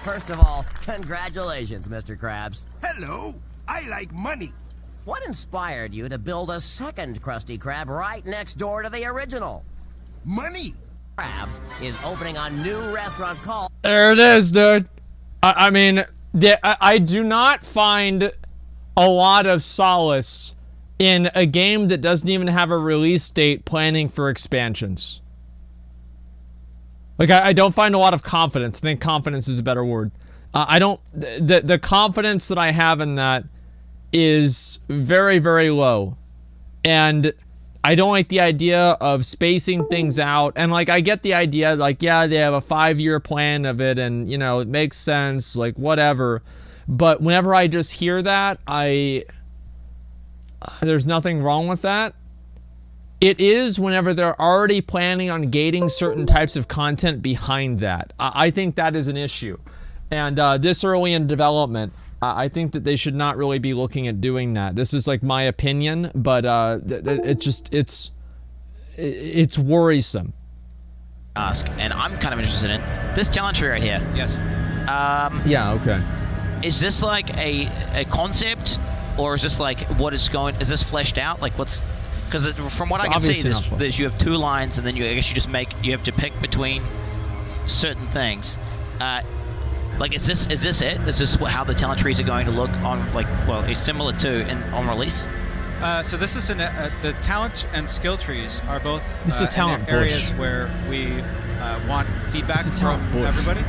2. First of all, congratulations, Mr. Krabs. Hello, I like money. What inspired you to build a second Krusty Krab right next door to the original? Money. Krabs is opening a new restaurant called... There it is, dude. I mean, I do not find a lot of solace in a game that doesn't even have a release date planning for expansions. Like, I don't find a lot of confidence. I think confidence is a better word. I don't... The confidence that I have in that is very, very low. And I don't like the idea of spacing things out. And, like, I get the idea, like, yeah, they have a 5-year plan of it, and, you know, it makes sense, like, whatever. But whenever I just hear that, there's nothing wrong with that. It is whenever they're already planning on gating certain types of content behind that. I think that is an issue. And this early in development, I think that they should not really be looking at doing that. This is like my opinion, but it's worrisome. Ask, and I'm kind of interested in this challenge tree right here. Yes. Yeah, okay. Is this like a concept, or is this like what it's going? Is this fleshed out? Like what's? Because from what I can see, there's you have 2 lines, and then I guess you have to pick between certain things. Like, is this it? Is this how the talent trees are going to look on, like, well, it's similar to on release? So this is the talent and skill trees are both talent in areas where we want feedback from everybody.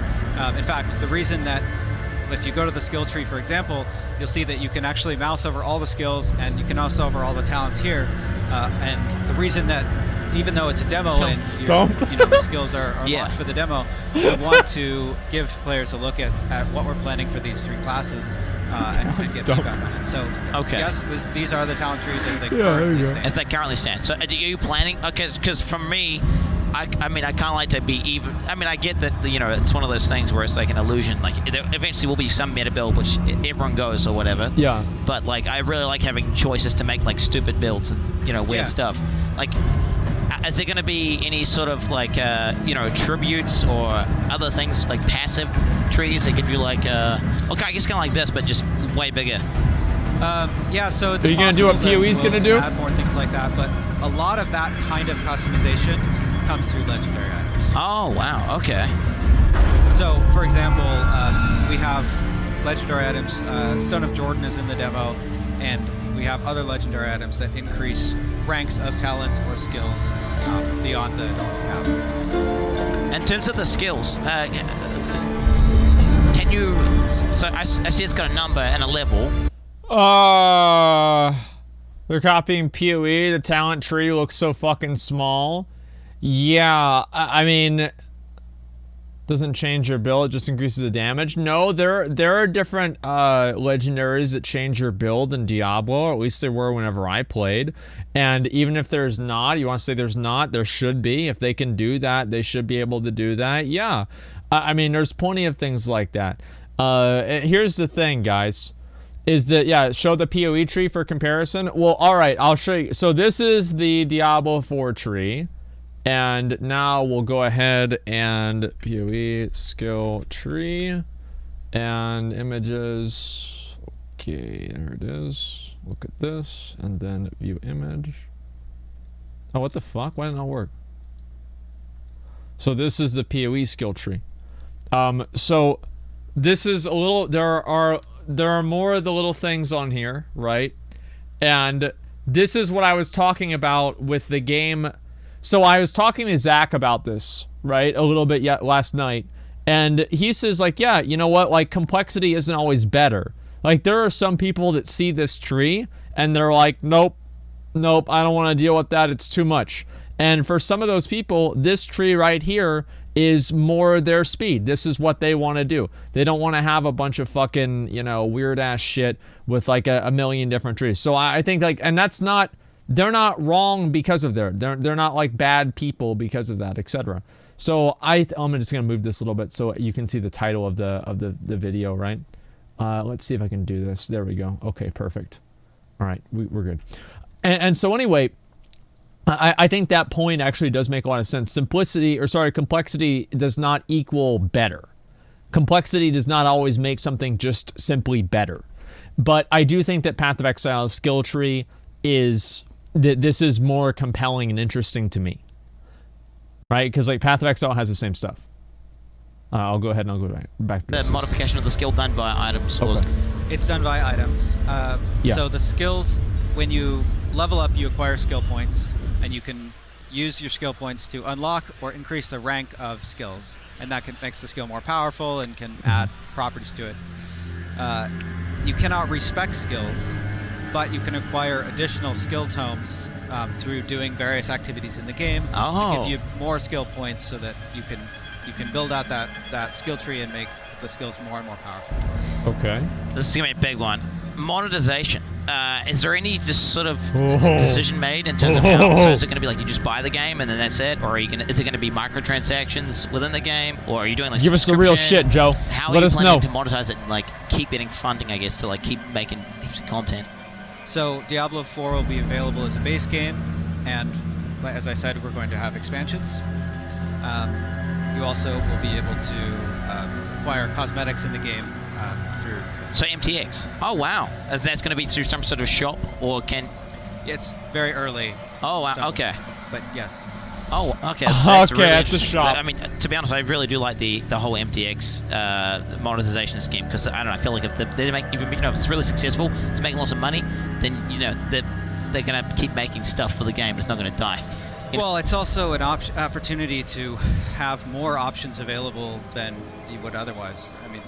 In fact, the reason that if you go to the skill tree, for example, you'll see that you can actually mouse over all the skills, and you can mouse over all the talents here. And the reason that, even though it's a demo and the skills are launched for the demo, we want to give players a look at what we're planning for these 3 classes and get feedback on it. So yes, these are the talent trees as they currently stand. As they currently stand. So are you planning? Okay, because for me, I mean, I kind of like to be even. I mean, I get that it's one of those things where it's like an illusion. Like there eventually will be some meta build which everyone goes or whatever. Yeah. But like, I really like having choices to make like stupid builds and weird stuff. Like, is there going to be any sort of like tributes or other things like passive trees that give you like okay, I guess kind of like this, but just way bigger? Yeah, so it's Are you gonna do what possible that PoE's we'll gonna do? add more things like that, but a lot of that kind of customization comes through legendary items. Oh, wow. Okay. So, for example, we have legendary items. Stone of Jordan is in the demo, and we have other legendary items that increase ranks of talents or skills beyond the dollar cap. In terms of the skills, can you... So I see it's got a number and a level. They're copying PoE. The talent tree looks so fucking small. Yeah, I mean, doesn't change your build, it just increases the damage. No, there are different legendaries that change your build in Diablo, or at least they were whenever I played. And even if there's not, you want to say there's not, there should be. If they can do that, they should be able to do that. Yeah, I mean, there's plenty of things like that. Here's the thing, guys. Is that, yeah, show the PoE tree for comparison? Well, alright, I'll show you. So this is the Diablo 4 tree. And now we'll go ahead and PoE skill tree. And images. Okay, there it is. Look at this. And then view image. Oh, what the fuck? Why didn't it work? So this is the PoE skill tree. So this is a little, there are more of the little things on here, right? And this is what I was talking about with the game. So I was talking to Zach about this, right? A little bit last night. And he says, like, yeah, you know what? Like, complexity isn't always better. Like, there are some people that see this tree and they're like, nope, I don't want to deal with that. It's too much. And for some of those people, this tree right here is more their speed. This is what they want to do. They don't want to have a bunch of fucking, you know, weird ass shit with like a million different trees. So I think, like, and that's not, they're not wrong because of they're not like bad people because of that, etc. So I'm just gonna move this a little bit so you can see the title of the video, right? Let's see if I can do this. There we go. Okay, perfect. All right, we're good. And so anyway, I think that point actually does make a lot of sense. Complexity does not equal better. Complexity does not always make something just simply better. But I do think that Path of Exile's skill tree is, this is more compelling and interesting to me. Right? Because like Path of Exile has the same stuff. I'll go ahead and I'll go back to the this. modification of the skill done via items. Okay. It's done via items. Yeah. So the skills, when you level up, you acquire skill points, and you can use your skill points to unlock or increase the rank of skills, and that makes the skill more powerful and can add properties to it. You cannot respec skills, but you can acquire additional skill tomes through doing various activities in the game to give you more skill points so that you can build out that skill tree and make the skills more and more powerful. Okay. This is gonna be a big one. Monetization. Is there any just sort of decision made in terms of how? So is it gonna be like you just buy the game and then that's it, or is it gonna be microtransactions within the game, or are you doing like give us the real shit, Joe? How Let are you us planning know to monetize it and like keep getting funding, I guess, to like keep making heaps of content? So Diablo 4 will be available as a base game, and as I said, we're going to have expansions. You also will be able to acquire cosmetics in the game through... So MTX. Oh, wow. That's going to be through some sort of shop, or can... It's very early. Oh, wow. Okay. But yes. Oh, okay. That's really it's a shop. I mean, to be honest, I really do like the whole MTX monetization scheme, because I don't know, I feel like if if it's really successful, it's making lots of money, then they're going to keep making stuff for the game. It's not going to die. Well, it's also an opportunity to have more options available than you would otherwise. I mean,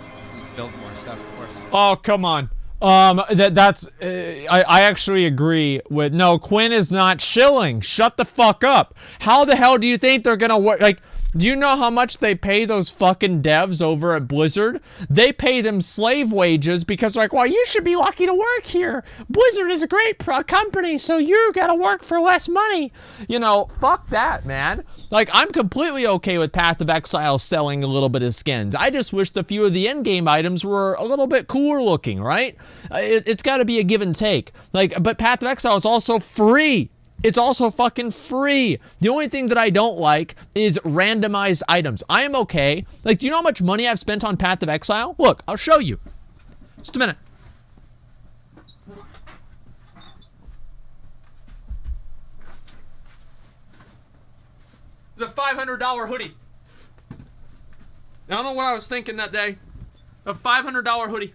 build more stuff, of course. Oh, come on. I actually agree with... No, Quinn is not shilling. Shut the fuck up. How the hell do you think they're gonna work? Like, do you know how much they pay those fucking devs over at Blizzard? They pay them slave wages because they're like, well, you should be lucky to work here. Blizzard is a great company, so you gotta work for less money. You know, fuck that, man. Like, I'm completely okay with Path of Exile selling a little bit of skins. I just wish a few of the in-game items were a little bit cooler looking, right? It's gotta be a give and take. Like, but Path of Exile is also free. It's also fucking free. The only thing that I don't like is randomized items. I am okay. Like, do you know how much money I've spent on Path of Exile? Look, I'll show you. Just a minute. It's a $500 hoodie. I don't know what I was thinking that day. A $500 hoodie.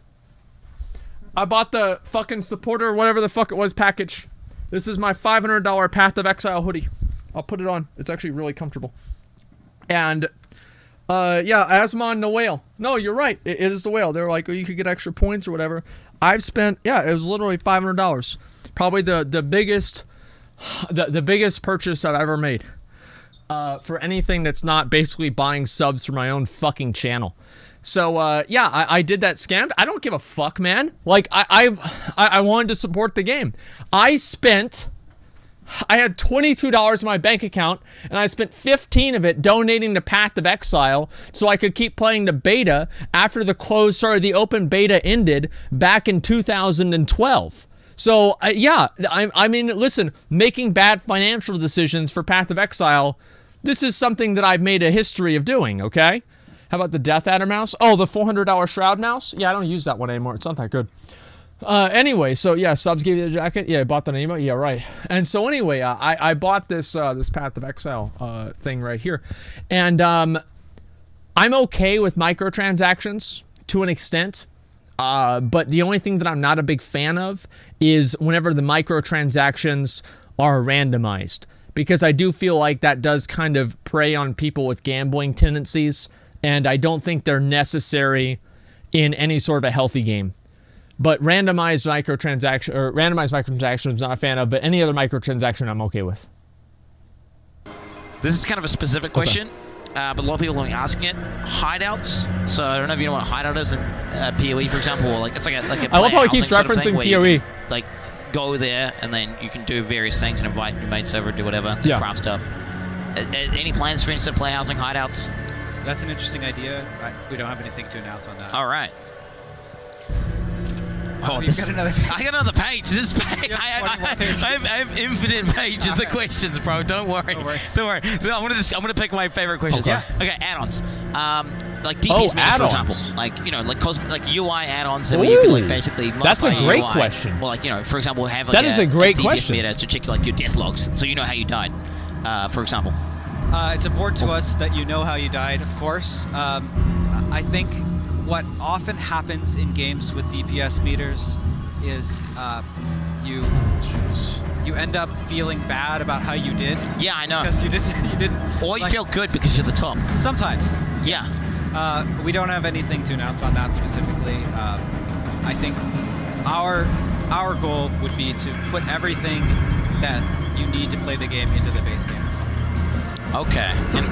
I bought the fucking supporter, whatever the fuck it was, package. This is my $500 Path of Exile hoodie. I'll put it on. It's actually really comfortable. And, yeah, Asmon the whale. No, you're right. It is the whale. They're like, oh, you could get extra points or whatever. I've spent, yeah, it was literally $500. Probably the biggest purchase I've ever made. For anything that's not basically buying subs for my own fucking channel. So, yeah, I did that scam. I don't give a fuck, man. Like, I wanted to support the game. I had $22 in my bank account, and I spent 15 of it donating to Path of Exile so I could keep playing the beta after the open beta ended back in 2012. So, yeah, I mean, listen, making bad financial decisions for Path of Exile, this is something that I've made a history of doing, okay? How about the Death Adder mouse? Oh, the $400 Shroud mouse? Yeah, I don't use that one anymore. It's not that good. Anyway, so yeah, subs gave you the jacket. Yeah, I bought the email. Yeah, right. And so anyway, I bought this this Path of Exile thing right here. And I'm okay with microtransactions to an extent. But the only thing that I'm not a big fan of is whenever the microtransactions are randomized. Because I do feel like that does kind of prey on people with gambling tendencies. And I don't think they're necessary in any sort of a healthy game. But randomized microtransactions I'm not a fan of, but any other microtransaction I'm okay with. This is kind of a specific question, but a lot of people are asking it. Hideouts. So I don't know if you know what a hideout is in PoE, for example. Or like it's like a I love how he keeps sort of referencing thing PoE. Like go there and then you can do various things and invite your mates over, do whatever, yeah. craft stuff. Any plans for instant play housing hideouts? That's an interesting idea. We don't have anything to announce on that. All right. Oh, you've got another page. I got another page. This page. I have infinite pages of questions, bro. Don't worry. Don't worry. No, I'm gonna pick my favorite questions. Okay. Okay. Add-ons. Like DPS meters, for example. Like like UI add-ons that where you can like basically. That's a great UI. question. Well, like for example, have like that is a great DPS question. meter to check like your death logs, so you know how you died. For example. It's important to us that you know how you died, of course. I think what often happens in games with DPS meters is you end up feeling bad about how you did. Yeah, I know. Because you didn't. Or you feel good because you're the top. Sometimes. Yeah. We don't have anything to announce on that specifically. I think our goal would be to put everything that you need to play the game into the base game itself. Okay. And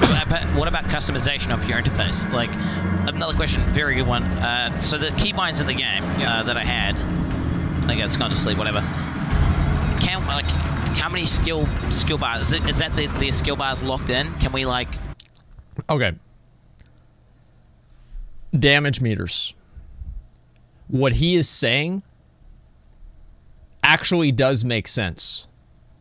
what about customization of your interface? Like, another question, very good one. So the keybinds in the game that I had, I guess it's gone to sleep, whatever. How many skill bars? Is that the skill bars locked in? Can we like? Okay. Damage meters. What he is saying actually does make sense.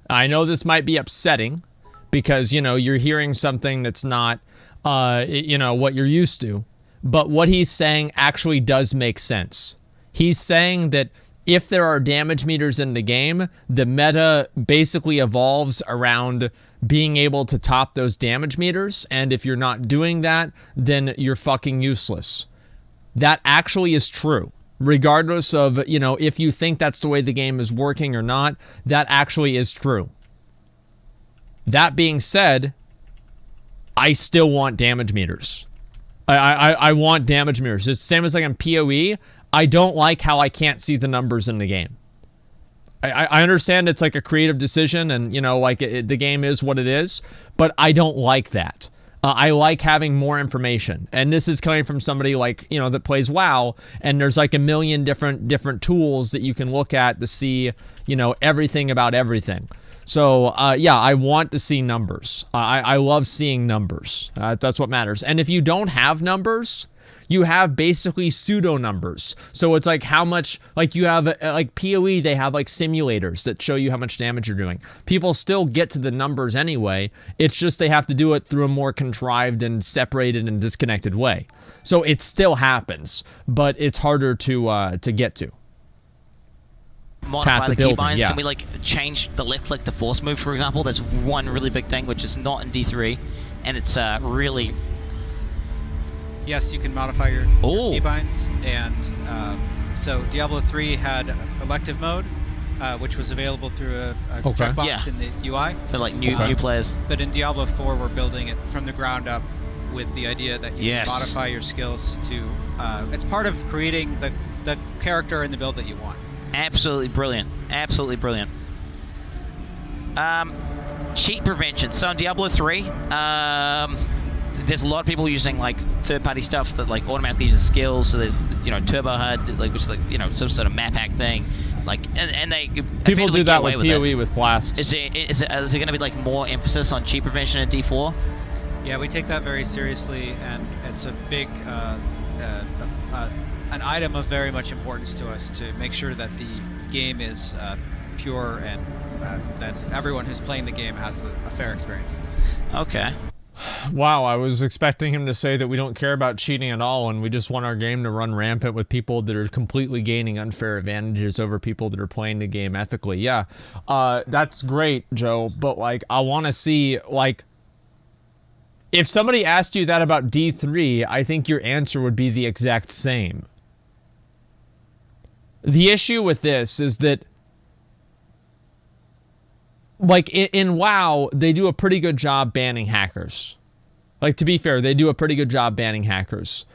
I know this might be upsetting because, you know, you're hearing something that's not, you know, what you're used to. But what he's saying actually does make sense. He's saying that if there are damage meters in the game, the meta basically evolves around being able to top those damage meters. And if you're not doing that, then you're fucking useless. That actually is true. Regardless of, you know, if you think that's the way the game is working or not, that actually is true. That being said, I still want damage meters. I want damage meters. It's the same as like on PoE. I don't like how I can't see the numbers in the game. I understand it's like a creative decision and, you know, like the game is what it is, but I don't like that. I like having more information. And this is coming from somebody like, you know, that plays WoW, and there's like a million different tools that you can look at to see, you know, everything about everything. So, yeah, I want to see numbers. I love seeing numbers. That's what matters. And if you don't have numbers, you have basically pseudo numbers. So it's like how much, like you have, like PoE, they have like simulators that show you how much damage you're doing. People still get to the numbers anyway. It's just they have to do it through a more contrived and separated and disconnected way. So it still happens, but it's harder to get to. Modify the keybinds. Yeah. Can we like change the left click to force move, for example? That's one really big thing which is not in D3. and it's really. Yes, you can modify your Ooh. keybinds, and so Diablo 3 had elective mode, which was available through a Okay. checkbox Yeah. in the UI. For like new Okay. new players. But in Diablo 4, we're building it from the ground up with the idea that you Yes. can modify your skills to. It's part of creating the character and the build that you want. Absolutely brilliant. Absolutely brilliant. Cheat prevention. So in Diablo 3, there's a lot of people using like third-party stuff that like automatically uses skills. So there's Turbo HUD, like which is like some sort of map hack thing. Like and they People do that with PoE PoE with flasks. Is there going to be like more emphasis on cheat prevention in D4? Yeah, we take that very seriously, and it's a big an item of very much importance to us to make sure that the game is pure and that everyone who's playing the game has a fair experience. Okay. Wow, I was expecting him to say that we don't care about cheating at all and we just want our game to run rampant with people that are completely gaining unfair advantages over people that are playing the game ethically. Yeah, that's great, Joe, but like I want to see, like, if somebody asked you that about D3, I think your answer would be the exact same. The issue with this is that, like, in WoW, they do a pretty good job banning hackers. Like, to be fair, they do a pretty good job banning hackers.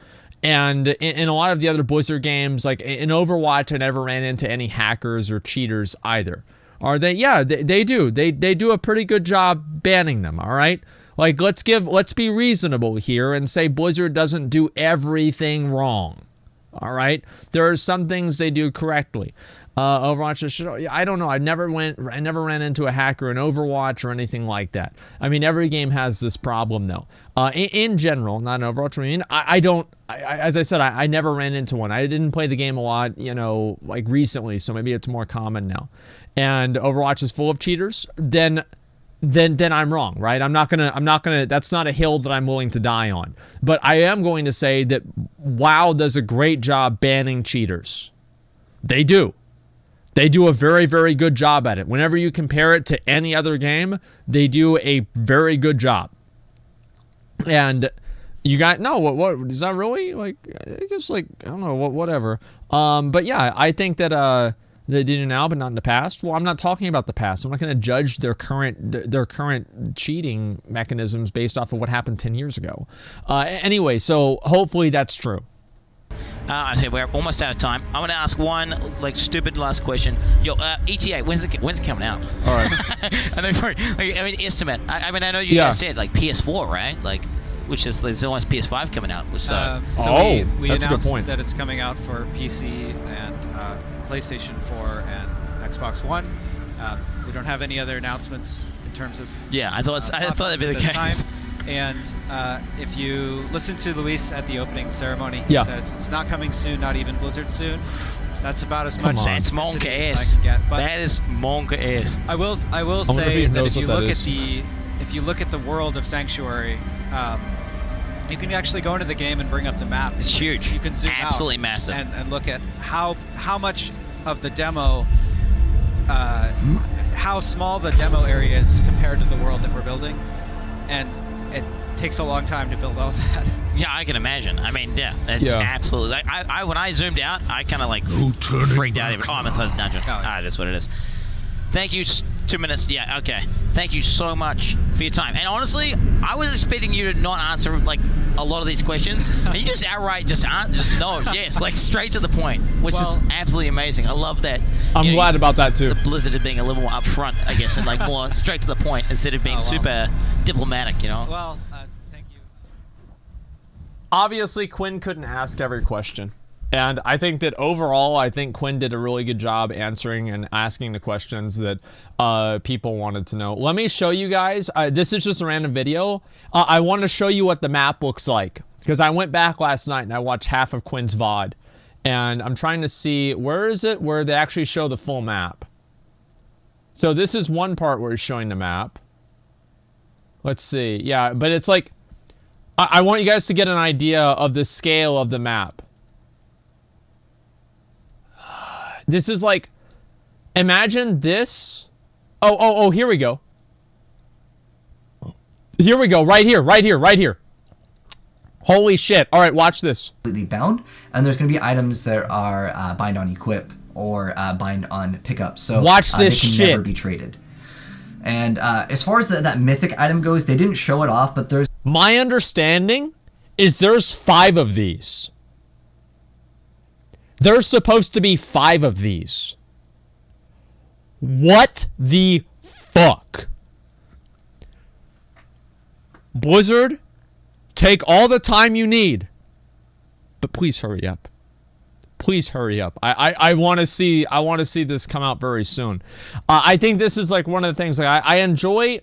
And in a lot of the other Blizzard games, like in Overwatch, I never ran into any hackers or cheaters either. Are they? Yeah, they do. They do a pretty good job banning them, all right? Like, let's be reasonable here and say Blizzard doesn't do everything wrong. All right? There are some things they do correctly. Overwatch, I don't know. I never ran into a hacker in Overwatch or anything like that. I mean, every game has this problem, though. In general, not in Overwatch. I mean, as I said, I never ran into one. I didn't play the game a lot, like recently, so maybe it's more common now. And Overwatch is full of cheaters. Then I'm wrong, right? I'm not gonna. That's not a hill that I'm willing to die on. But I am going to say that WoW does a great job banning cheaters. They do. They do a very, very good job at it. Whenever you compare it to any other game, they do a very good job. And you got what is that really? Like, I guess, like, I don't know, whatever. But yeah, I think that they do now, but not in the past. Well, I'm not talking about the past. I'm not going to judge their current cheating mechanisms based off of what happened 10 years ago. Anyway, so hopefully that's true. I think we're almost out of time. I want to ask one like stupid last question. Yo, ETA, when's it coming out? All right. I mean, estimate. I mean, I know you guys said like PS4, right? Like, which is there's almost PS5 coming out. Which we that's a good announced point. that it's coming out for PC and PlayStation 4 and Xbox One. We don't have any other announcements in terms of I thought that'd be the case. And if you listen to Luis at the opening ceremony, he says it's not coming soon, not even Blizzard soon. That's about as much That's specificity monka as ass. I can get. But That is monka ass. I will say that if you look at the world of Sanctuary, you can actually go into the game and bring up the map. It's huge. You can zoom Absolutely out massive. and look at how much of the demo, how small the demo area is compared to the world that we're building, and it takes a long time to build all that. Yeah, I can imagine. I mean, it's absolutely. Like, I when I zoomed out, I kind of like freaked out. Oh, I'm inside the dungeon. That's what it is. Thank you. 2 minutes. Yeah, okay. Thank you so much for your time. And honestly, I was expecting you to not answer like a lot of these questions. And you just outright just no, yes, like straight to the point, which is absolutely amazing. I love that. I'm glad about that too. The Blizzard is being a little more upfront, I guess, and like more straight to the point instead of being super diplomatic, Well, thank you. Obviously, Quinn couldn't ask every question. And I think that overall, I think Quinn did a really good job answering and asking the questions that people wanted to know. Let me show you guys. This is just a random video. I want to show you what the map looks like. Because I went back last night and I watched half of Quinn's VOD. And I'm trying to see, where is it where they actually show the full map? So this is one part where he's showing the map. Let's see. Yeah, but it's like, I want you guys to get an idea of the scale of the map. This is like, imagine this. Oh, here we go. Here we go. Right here. Right here. Right here. Holy shit. All right, watch this. Completely bound, and there's going to be items that are bind on equip or bind on pickup. So watch this they can shit. Never be traded. And as far as that mythic item goes, they didn't show it off, but there's... My understanding is there's 5 of these. There's supposed to be 5 of these. What the fuck? Blizzard, take all the time you need. But please hurry up. Please hurry up. I want to see this come out very soon. I think this is like one of the things like I enjoy.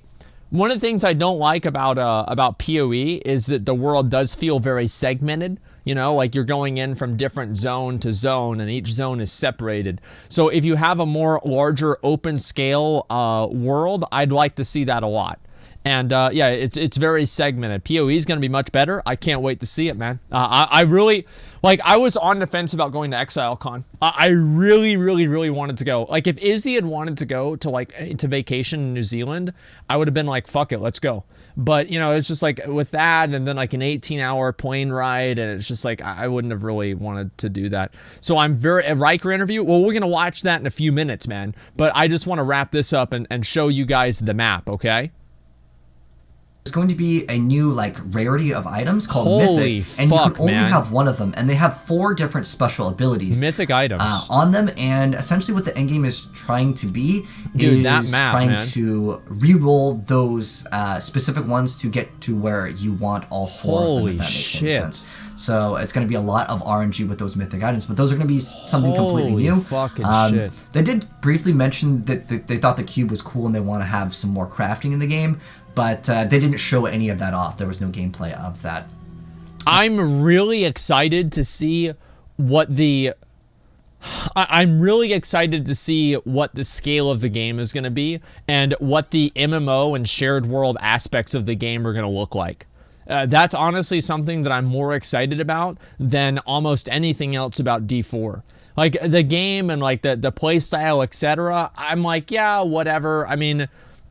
One of the things I don't like about PoE is that the world does feel very segmented. You know, like you're going in from different zone to zone, and each zone is separated. So if you have a more larger open scale world, I'd like to see that a lot. And yeah, it's very segmented. PoE is going to be much better. I can't wait to see it, man. I really, like, I was on the fence about going to ExileCon. I really, really, really wanted to go. Like, if Izzy had wanted to go to vacation in New Zealand, I would have been like, fuck it, let's go. But, you know, it's just like with that and then like an 18-hour plane ride, and it's just like I wouldn't have really wanted to do that. So I'm very... A Riker interview? Well, we're going to watch that in a few minutes, man. But I just want to wrap this up and show you guys the map, okay? There's going to be a new like rarity of items called Holy Mythic, and fuck, you can only man. have one of them, and they have 4 different special abilities Mythic items on them. And essentially, what the endgame is trying to be Dude, is that map, trying man. to re-roll those specific ones to get to where you want all 4 of them. Holy If that makes shit. any sense. So it's going to be a lot of RNG with those mythic items, but those are going to be something completely Holy new. fucking shit. They did briefly mention that they thought the cube was cool and they want to have some more crafting in the game, but they didn't show any of that off. There was no gameplay of that. I'm really excited to see what the... I'm really excited to see what the scale of the game is going to be and what the MMO and shared world aspects of the game are going to look like. That's honestly something that I'm more excited about than almost anything else about D4. Like, the game and, like, the play style, etc., I'm like, yeah, whatever. I mean,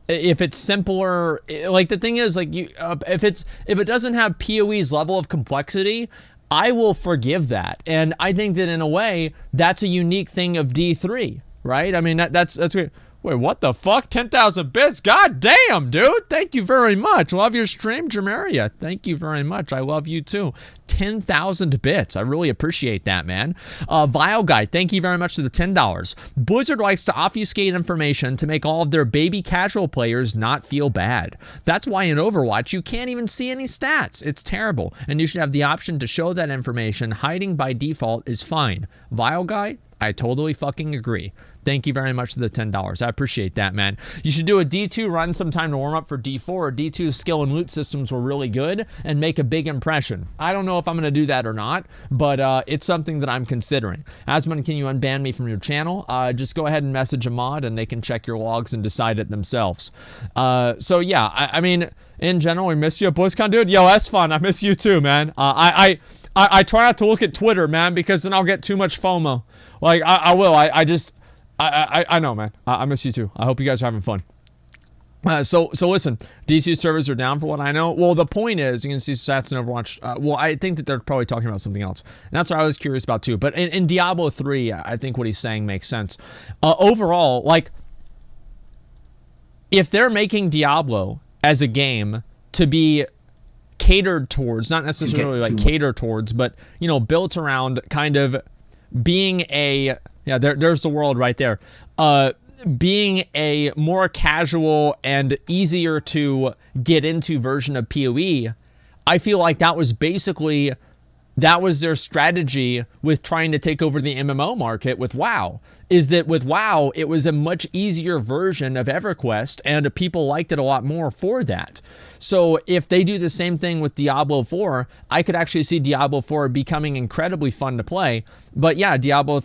if it's simpler... Like, the thing is, like, you if it doesn't have PoE's level of complexity, I will forgive that. And I think that, in a way, that's a unique thing of D3, right? I mean, that's great. Wait, what the fuck? 10,000 bits? God damn, dude. Thank you very much. Love your stream, Jameria. Thank you very much. I love you too. 10,000 bits. I really appreciate that, man. Vile Guy, thank you very much to the $10. Blizzard likes to obfuscate information to make all of their baby casual players not feel bad. That's why in Overwatch, you can't even see any stats. It's terrible. And you should have the option to show that information. Hiding by default is fine. Vile Guy, I totally fucking agree. Thank you very much for the $10. I appreciate that, man. You should do a D2 run sometime to warm up for D4. D2's skill and loot systems were really good and make a big impression. I don't know if I'm going to do that or not, but it's something that I'm considering. Asmon, can you unban me from your channel? Just go ahead and message a mod and they can check your logs and decide it themselves. So yeah, I mean, in general, we miss you at BlizzCon, dude. Yo, that's fun. I miss you too, man. I try not to look at Twitter, man, because then I'll get too much FOMO. Like, I will. I know, man. I miss you too. I hope you guys are having fun. So listen, D2 servers are down for what I know. Well, the point is, you can see stats in Overwatch. Well, I think that they're probably talking about something else. And that's what I was curious about too. But in Diablo 3, I think what he's saying makes sense. Overall, like, if they're making Diablo as a game to be catered towards, not necessarily like catered towards, but, you know, built around kind of being a... Yeah, there's the world right there. Being a more casual and easier to get into version of PoE, I feel like that was their strategy with trying to take over the MMO market with WoW. Is that with WoW, it was a much easier version of EverQuest, and people liked it a lot more for that. So if they do the same thing with Diablo 4, I could actually see Diablo 4 becoming incredibly fun to play. But yeah, with Diablo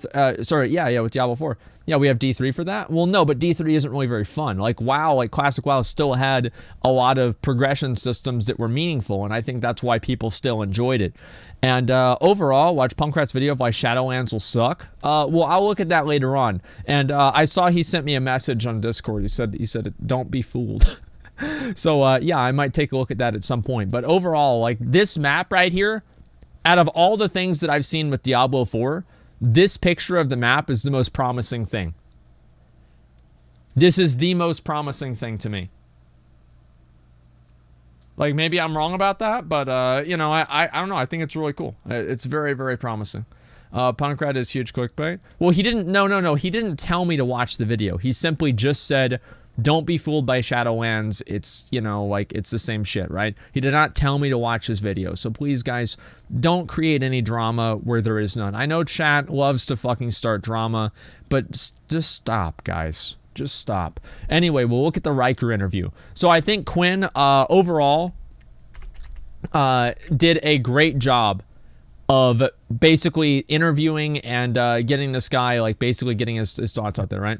4. Yeah, we have D3 for that? Well, no, but D3 isn't really very fun. Like WoW, like classic WoW still had a lot of progression systems that were meaningful, and I think that's why people still enjoyed it. And overall, watch Punkrat's video of why Shadowlands will suck. Well, I'll look at that later on. And I saw he sent me a message on Discord. He said, don't be fooled. So yeah, I might take a look at that at some point. But overall, like this map right here, out of all the things that I've seen with Diablo 4, this picture of the map is the most promising thing. This is the most promising thing to me. Like, maybe I'm wrong about that, but, you know, I don't know. I think it's really cool. It's very, very promising. Punkrat is huge clickbait. Well, he didn't, no. He didn't tell me to watch the video. He simply just said, don't be fooled by Shadowlands. It's, you know, like, it's the same shit, right? He did not tell me to watch his video. So please, guys, don't create any drama where there is none. I know chat loves to fucking start drama, but just stop, guys. Just stop. Anyway, we'll look at the Riker interview. So I think Quinn, overall, did a great job of basically interviewing and getting this guy, like, basically getting his thoughts out there, right?